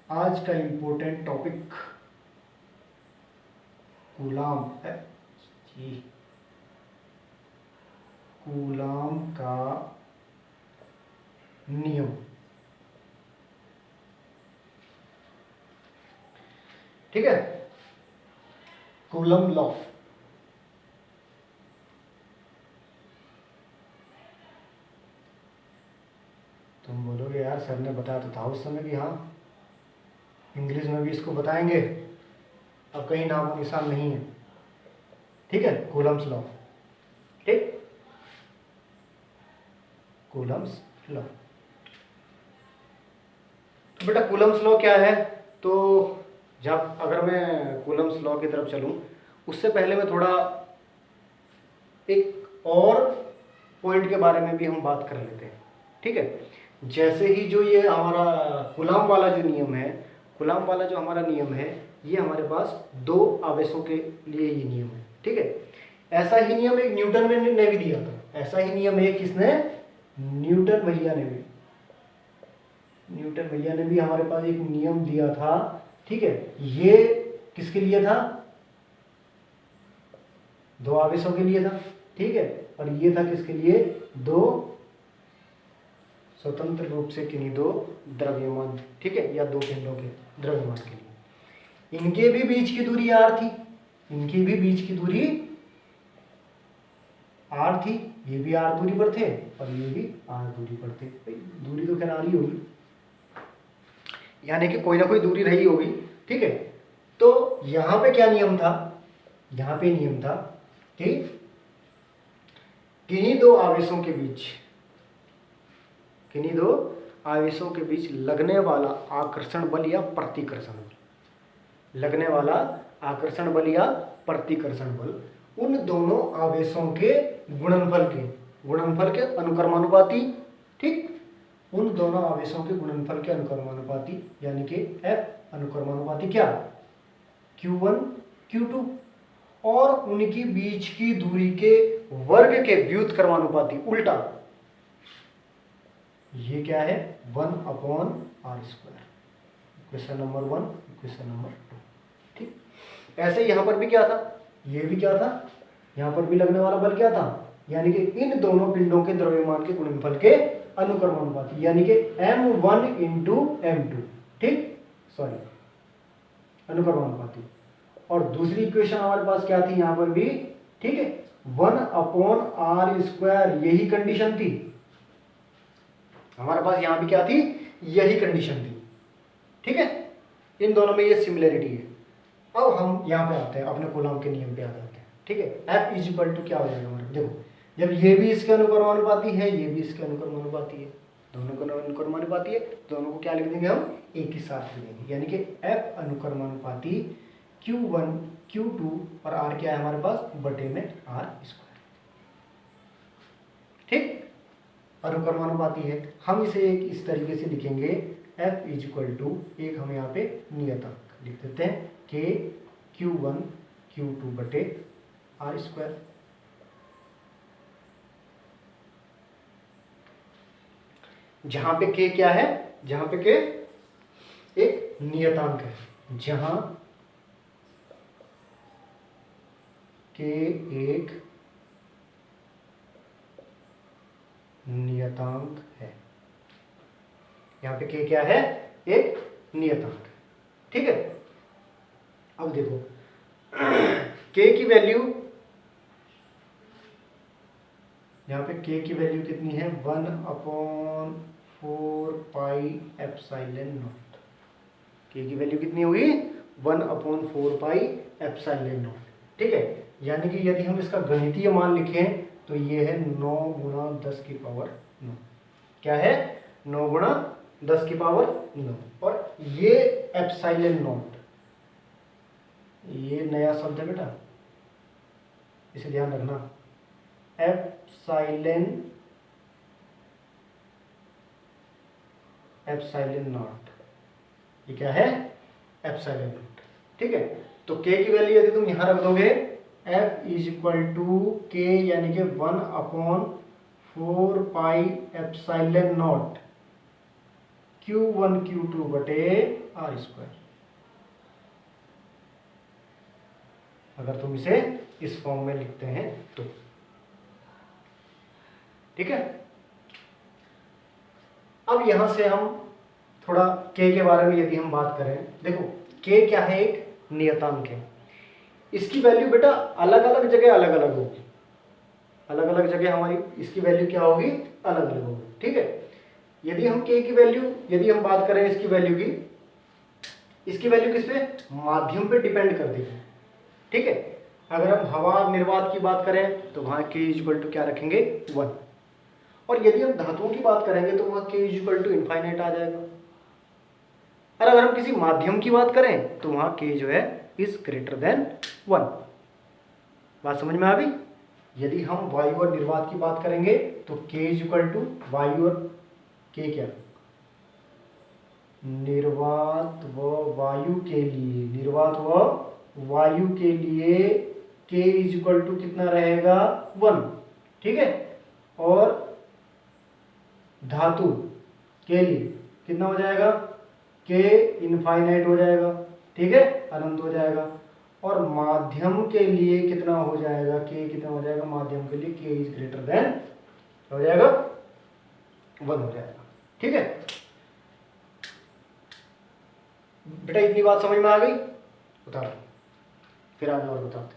Speaker 1: आज का इंपॉर्टेंट टॉपिक कूलाम है जी, कूलाम का नियम, ठीक है। कूलम लॉ, तुम बोलोगे यार सर ने बताया तो था उस समय भी, हाँ इंग्लिश में भी इसको बताएंगे, अब कहीं नामो निशान नहीं है, ठीक है। कूलम्स लॉ, ठीक, कूलम्स लॉ। तो बेटा कूलम्स लॉ क्या है? तो जब अगर मैं कूलम्स लॉ की तरफ चलूं, उससे पहले मैं थोड़ा एक और पॉइंट के बारे में भी हम बात कर लेते हैं, ठीक है। जैसे ही जो ये हमारा कूलाम वाला जो नियम है, कूलाम वाला जो हमारा नियम है, ये हमारे पास 2 आवेशों के लिए ये नियम है, ठीक है। ऐसा ही नियम एक न्यूटन ने भी दिया था, ऐसा ही नियम एक किसने, न्यूटन भैया ने भी, न्यूटन भैया ने भी हमारे पास एक नियम दिया था, ठीक है। ये किसके लिए था? 2 आवेशों के लिए था, ठीक है। और ये था किसके लिए? 2 स्वतंत्र रूप से किन्हीं 2 द्रव्यमान, ठीक है, या 2 पिंडों के द्रव्यमान के लिए। इनके भी बीच की दूरी r थी, इनकी भी बीच की दूरी r थी, ये भी r दूरी पर थे और ये भी r दूरी पर थे। दूरी तो खैर r ही होगी, यानी कि कोई ना कोई दूरी रही होगी, ठीक है। तो यहाँ पे क्या नियम था? यहाँ पे नियम था कि किन्हीं 2 आवेशों के बीच, किन्हीं 2 आवेशों के बीच लगने वाला आकर्षण बल या प्रतिकर्षण बल, लगने वाला आकर्षण बल या प्रतिकर्षण बल उन दोनों आवेशों के गुणनफल के अनुक्रमानुपाती, ठीक, उन दोनों आवेशों के गुणनफल के अनुक्रमानुपाती, यानी कि F अनुक्रमानुपाती क्या, Q1 Q2, और उनकी बीच की दूरी के वर्ग के व्युत्क्रमानुपाती, उल्टा ये क्या है 1/r²। Equation number 1, equation number 2। ठीक, ऐसे यहाँ पर भी क्या था, ये भी क्या था, यहाँ पर भी लगने वाला बल क्या था, यानी कि इन दोनों पिंडों के द्रव्यमान के गुणनफल के अनुक्रमानुपाती, यानी कि m1 इंटू m2। ठीक, सॉरी, अनुक्रमानुपाती। और दूसरी इक्वेशन हमारे पास क्या थी यहाँ पर भी, ठीक है, 1/r², यही कंडीशन थी हमारे पास, यहाँ भी क्या थी, यही कंडीशन थी। ठीक है, इन दोनों में ये सिमिलरिटी है। अब हम यहाँ पे आते हैं, अपने कूलॉम के नियम पे आ जाते हैं। ठीक है, F इज इक्वल टू क्या हो जाएगा हमारा, देखो जब ये भी इसके अनुक्रमानुपाती है, ये भी इसके अनुक्रमानुपाती है, दोनों को अनुक्रमानुपाती है, दोनों को क्या लिख देंगे हम, एक ही साथ लिख देंगे, यानी कि F अनुक्रमानुपाती Q1 Q2 और R क्या है हमारे पास, बटे में r²। ठीक, अनुक्रमानुपाती है, हम इसे एक इस तरीके से लिखेंगे, F इज इक्वल टू, एक हम यहाँ पे नियतांक लिख देते हैं, K Q1 Q2 बटे r²। जहां पे K क्या है, जहां पे K एक नियतांक है, जहां K एक नियतांक है, यहाँ पे K क्या है, एक नियतांक। ठीक है, अब देखो K की वैल्यू, यहाँ पे K की वैल्यू कितनी है, 1/4πε0। K की वैल्यू कितनी हुई, 1/4πε0। ठीक है, यानी कि यदि हम इसका गणितीय मान लिखें तो ये है 9 गुणा 10 की पावर 9। क्या है, 9 गुणा 10 की पावर 9। और ये ε0, ये नया शब्द है बेटा, इसे ध्यान रखना, ε0, ये क्या है, ε0। ठीक है, तो K की वैल्यू यदि तुम यहां रख दोगे, F is equal to K, यानी कि 1/4πε0 Q1 Q2 बटे r²। अगर तुम इसे इस फॉर्म में लिखते हैं तो। ठीक है, अब यहां से हम थोड़ा K के बारे में यदि हम बात करें, देखो K क्या है, एक नियतांक है, इसकी वैल्यू बेटा अलग अलग जगह अलग अलग होगी, अलग अलग जगह हमारी इसकी वैल्यू क्या होगी, अलग अलग होगी। ठीक है, यदि हम K की वैल्यू, यदि हम बात करें इसकी वैल्यू की, इसकी वैल्यू किस पे, माध्यम पे डिपेंड कर देगी। ठीक है, अगर हम हवा निर्वात की बात करें तो वहां K इज इक्वल टू क्या रखेंगे, 1। और यदि हम धातुओं की बात करेंगे तो वहां K is equal to infinite आ जाएगा। और अगर हम किसी माध्यम की बात करें तो वहां K जो है इज ग्रेटर देन 1। बात समझ में आ गई। यदि हम वायु और निर्वात की बात करेंगे तो K इज इक्वल टू वायु और K क्या, निर्वात व वायु के लिए, निर्वात व वायु के लिए K इज इक्वल टू कितना रहेगा, 1। ठीक है, और धातु के लिए कितना हो जाएगा, K इनफाइनाइट हो जाएगा। ठीक है, अनंत हो जाएगा। और माध्यम के लिए कितना हो जाएगा, K कितना हो जाएगा, माध्यम के लिए K इज ग्रेटर देन हो जाएगा 1 हो जाएगा। ठीक है बेटा, इतनी बात समझ में आ गई, उतारो, फिर आगे और बताते हैं।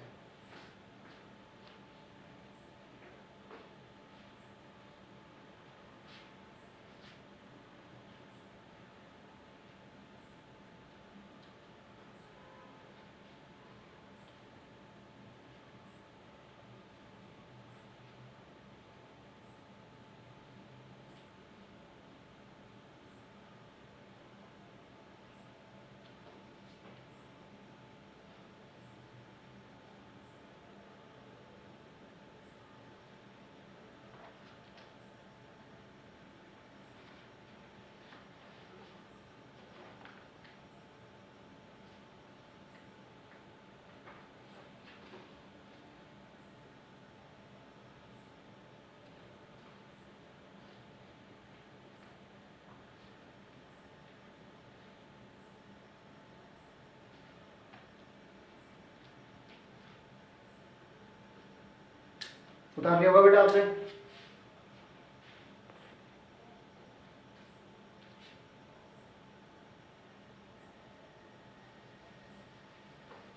Speaker 1: उतार लिया होगा बेटा आपने?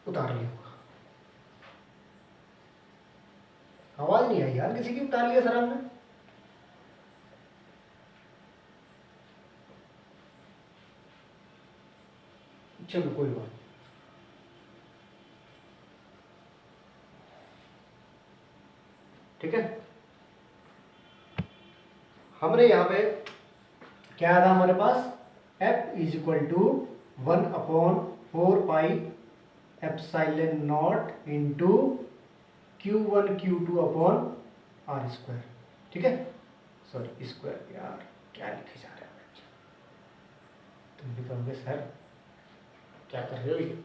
Speaker 1: उतार लिया होगा। आवाज नहीं आई यार किसी की, उतार लिया सर आपने? चलो कोई बात। ठीक है, हमने यहाँ पे क्या था हमारे पास, f is equal to 1/4 pi epsilon naught into Q1 Q2 upon R square. ठीक है, सॉरी स्क्वायर, यार क्या लिखे जा रहे हैं बच्चे, तुम भी कहोगे सर क्या कर रहे हो ये।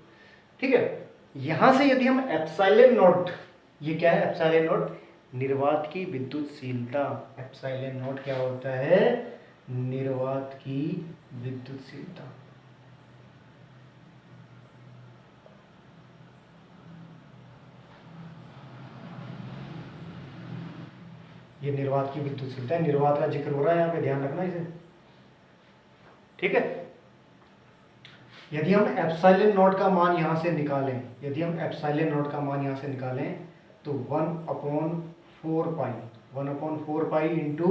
Speaker 1: ठीक है, यहां से यदि हम एप्सिलॉन नॉट, ये क्या है एप्सिलॉन नॉट, निर्वात की विद्युतशीलता। एप्सिलॉन नॉट क्या होता है, निर्वात की विद्युतशीलता। ये निर्वात की विद्युतशीलता है, निर्वात का जिक्र हो रहा है यहाँ पे, ध्यान रखना इसे। ठीक है, यदि हम एप्सिलॉन नॉट का मान यहाँ से निकालें, यदि हम एप्सिलॉन नॉट का मान यहाँ से निकालें तो 1/4 pi into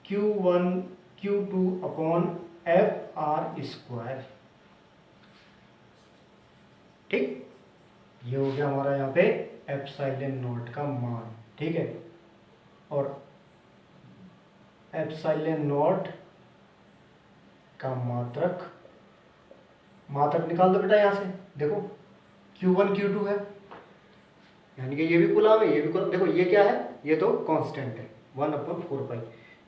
Speaker 1: Q1 Q2 upon F R square. ठीक, ये हो गया हमारा यहाँ पे एप्सिलॉन नॉट का मान। ठीक है, और एप्सिलॉन नॉट का मात्रक, मात्रक निकाल दो बेटा यहाँ से। देखो Q1 Q2 है, यानी कि ये भी कूलाम है, ये भी कूलाम। देखो ये क्या है, ये तो कांस्टेंट है 1/4 पाई।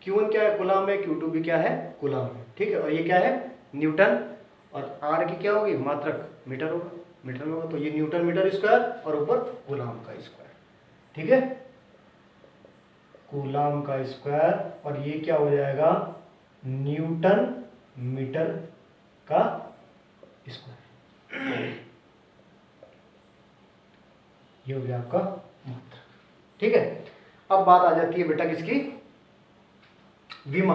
Speaker 1: Q1 क्या है, कूलाम है, Q2 भी क्या है, कूलाम है। ठीक है, और ये क्या है, न्यूटन, और R की क्या होगी, मात्रक, मीटर होगा, मीटर होगा, तो ये न्यूटन मीटर स्क्वायर और ऊपर कूलाम का स्क्वायर। ठीक है, कूलाम का स्क्वायर, और ये क्या हो जाएगा, न्यूटन मीटर का स्क्वायर। ये हो गया आपका मात्रक। ठीक है, अब बात आ जाती है बेटा किसकी, विमा।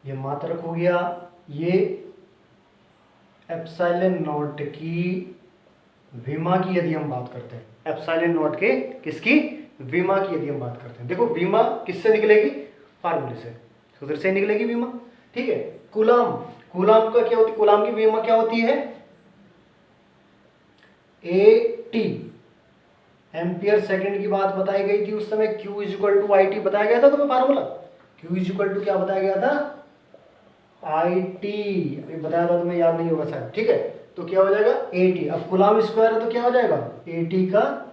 Speaker 1: ये मात्रक हो गया, ये एप्सिलॉन नॉट की विमा की यदि हम बात करते हैं, एप्सिलॉन नॉट के किसकी, विमा की यदि हम बात करते हैं। देखो विमा किससे निकलेगी, फार्मूले से, सूत्र से निकलेगी विमा। ठीक है, कूलाम, कूलाम का क्या होती है, कूलाम की विमा क्या होती है, AT, एम्पियर सेकंड की बात बताई गई थी उस समय। Q is equal to IT बताया गया था तुम्हें formula, Q is equal to क्या बताया गया था, IT, अभी बताया था तुम्हें, याद नहीं होगा शायद। ठीक है, तो क्या हो जाएगा AT, अब कूलाम स्क्वायर है तो क्या हो जाएगा AT का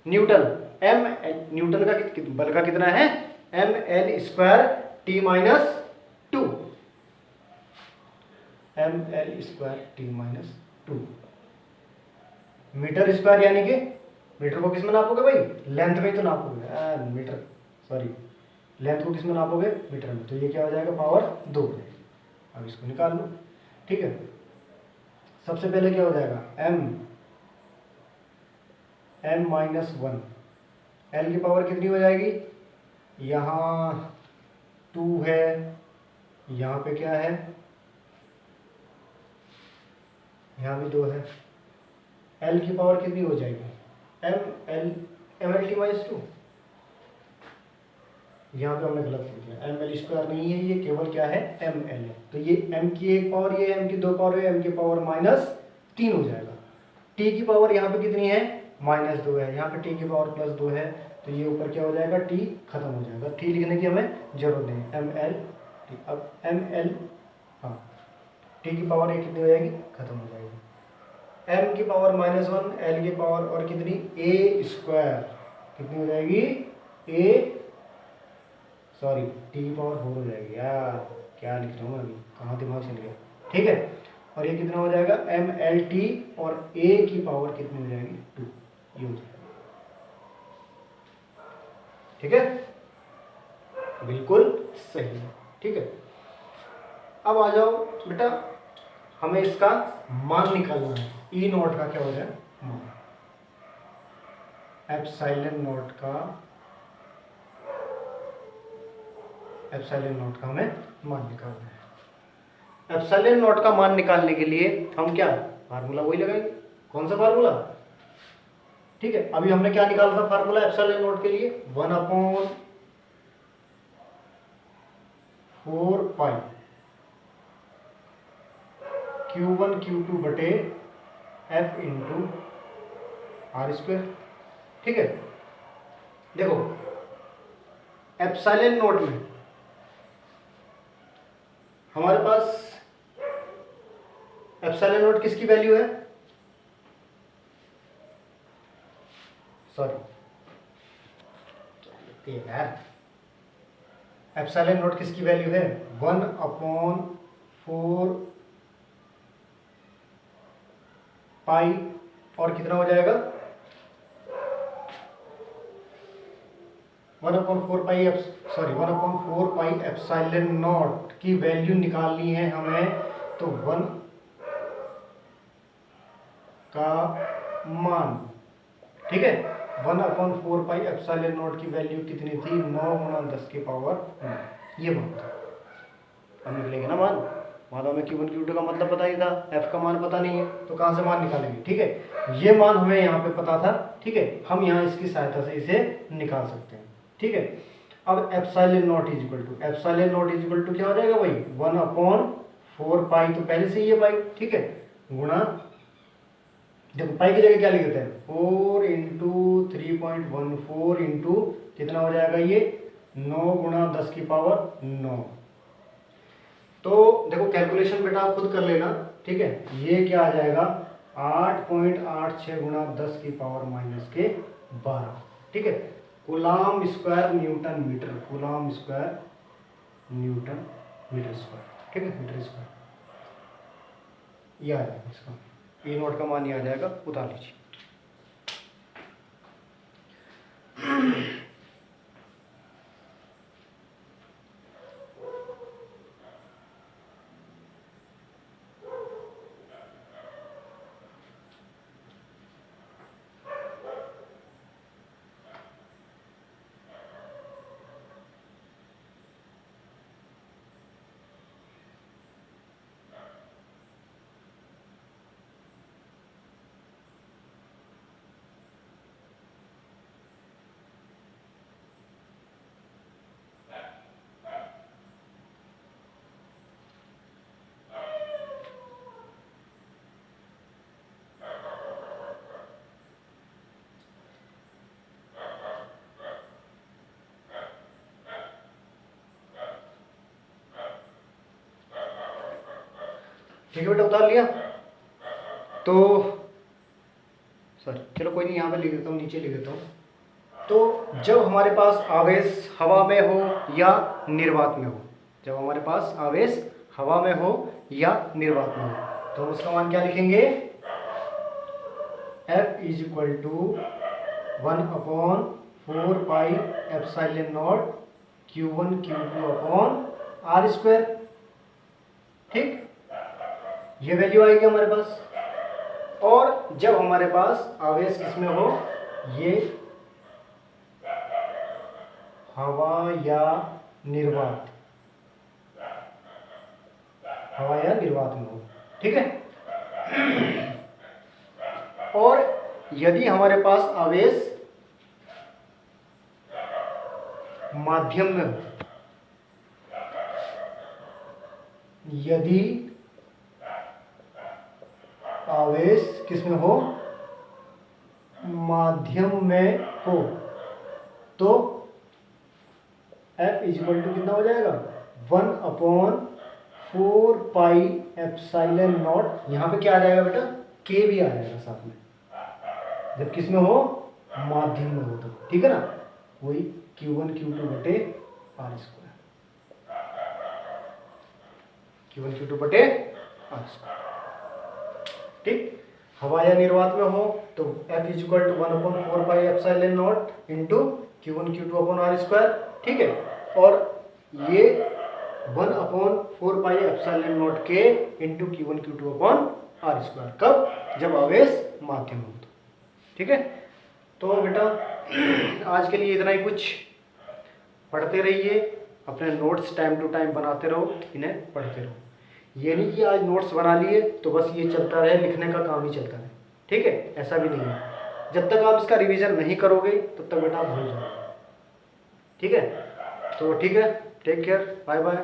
Speaker 1: न्यूटन, M, न्यूटन का बल का कितना है, ml square T minus 2, ml square T minus 2 metre square, यानी कि मीटर को किस में नापोगे भाई, लेंथ में ही तो नापोगे, मीटर सॉरी, लेंथ को किस में नापोगे, मीटर में, तो ये क्या हो जाएगा पावर 2। अब इसको निकाल लो। ठीक है, सबसे पहले क्या हो जाएगा, m माइनस 1, l की पावर कितनी हो जाएगी, यहाँ 2 है, यहाँ पे क्या है, यहाँ भी 2 है, l की पावर कितनी हो जाएगी, ml माइनस 2, यहाँ पे हमने गलत लिख दिया, ml स्क्वायर नहीं है, ये केवल क्या है ml है, तो ये m की एक पावर, ये m की 2 पावर है, m की पावर माइनस 3 हो जाएगा। t की पावर यहाँ पे कितनी है, माइनस 2 है, यहाँ पे t की पावर प्लस 2 है, तो ये ऊपर क्या हो जाएगा, t खत्म हो जाएगा, t लिखने की हमें जरूरत नहीं, ml t। अब ml, हाँ, t की पावर ये कितनी हो जाएगी, खत्म हो जाएगी, m की पावर माइनस 1, l की पावर और कितनी, a स्क्वायर कितनी हो जाएगी, a सॉरी t की पावर 4 हो जाएगी, यार क्या लिख रहा हूँ मैं अभी, कहाँ दिमाग चल गया। ठीक है, और ये कितना हो जाएगा, mlt, और a की पावर कितनी हो जाएगी, 2, ये हो जाएगा। ठीक है, बिल्कुल सही है। ठीक है, अब आ जाओ बेटा, हमें इसका मान निकालना है, E नॉट का क्या हो जाए मान। एप्सिलॉन नॉट का हमें मान निकालना है। एप्सिलॉन नॉट का मान निकालने के लिए हम क्या फार्मूला वही लगाएंगे। कौन सा फार्मूला? ठीक है, अभी हमने क्या निकाला था फार्मूला एप्सिलॉन नॉट के लिए? 1/4 Q1 Q2 बटे F इंटू आर स्क्वायर। ठीक है, देखो एप्सिलॉन नॉट में हमारे पास एप्सिलॉन नॉट किसकी वैल्यू है? सॉरी यार, एप्सिलॉन नॉट किसकी वैल्यू है? 1/4 पाई और कितना हो जाएगा? 1/4 पाई एप्सिलॉन नॉट की वैल्यू निकालनी है हमें, तो 1 का मान, ठीक है, 1/4 पाई एप्सिलॉन नॉट की वैल्यू कितनी थी? 9 × 10 की पावर 9, ये मान था। हम निकलेंगे ना मान हमें Q1 Q2 का मतलब पता ही था, F का मान पता नहीं है, तो कहाँ से मान निकालेंगे? ठीक है, ये मान हमें यहाँ पे पता था। ठीक है, हम यहाँ इसकी सहायता से इसे निकाल सकते हैं। ठीक है, अब epsilon naught is equal to क्या हो जाएगा भाई? 1/4 पाई, तो पहले से ही है पाई, ठीक है, गुणा, देखो पाई की जगह क्या लिख देते हैं? 4 × 3.14 इंटू कितना हो जाएगा ये? 9 × 10 की पावर 9। तो देखो कैलकुलेशन बेटा आप खुद कर लेना। ठीक है, ये क्या आ जाएगा? 8.86 × 10 की पावर -12। ठीक है, coulomb square newton metre, coulomb square newton metre square. ठीक है, मीटर स्क्वायर ये आ जाएगा, इसका ए नोट का मान ये आ जाएगा, उतार लीजिए। ठीक है बेटा, उतार लिया। तो सर चलो कोई नहीं, यहाँ पे लिख देता हूँ, नीचे लिख देता हूँ। तो जब हमारे पास आवेश हवा में हो या निर्वात में हो, जब हमारे पास आवेश हवा में हो या निर्वात में हो, तो हम उसका मान क्या लिखेंगे? F is equal to 1/4 pi epsilon naught Q1 Q2 upon R square. ठीक, ये वैल्यू आएगी हमारे पास। और जब हमारे पास आवेश किसमें हो? ये हवा या निर्वात, हवा या निर्वात में हो। ठीक है, और यदि हमारे पास आवेश माध्यम में हो, यदि आवेश किसमें हो? माध्यम में हो, तो F इज इक्वल टू कितना हो जाएगा? 1/4 पाई एप्सिलॉन नॉट। यहाँ पे क्या आ जाएगा बेटा? K भी आ जाएगा साथ में, जब किसमें हो? माध्यम में हो तो। ठीक है ना, वही Q1 Q2 बटे आर स्क्वायर, Q1 Q2 बटे आर स्क्वायर। ठीक, हवा या निर्वात में हो तो F is equal to 1/4 pi epsilon naught into Q1 Q2 upon R square. ठीक है, और ये 1/4 पाई एप्सिलॉन नॉट के into Q1 Q2 upon R square. कब? जब आवेश माध्यम हो तो। ठीक है, तो बेटा आज के लिए इतना ही कुछ। पढ़ते रहिए, अपने नोट्स टाइम टू टाइम बनाते रहो, इन्हें पढ़ते रहो। ये नहीं कि आज नोट्स बना लिए तो बस ये चलता रहे, लिखने का काम ही चलता रहे, ठीक है, ऐसा भी नहीं है। जब तक आप इसका रिवीजन नहीं करोगे तब तक बेटा आप भूल जाओगे, ठीक है। तो ठीक है, टेक केयर, बाय बाय।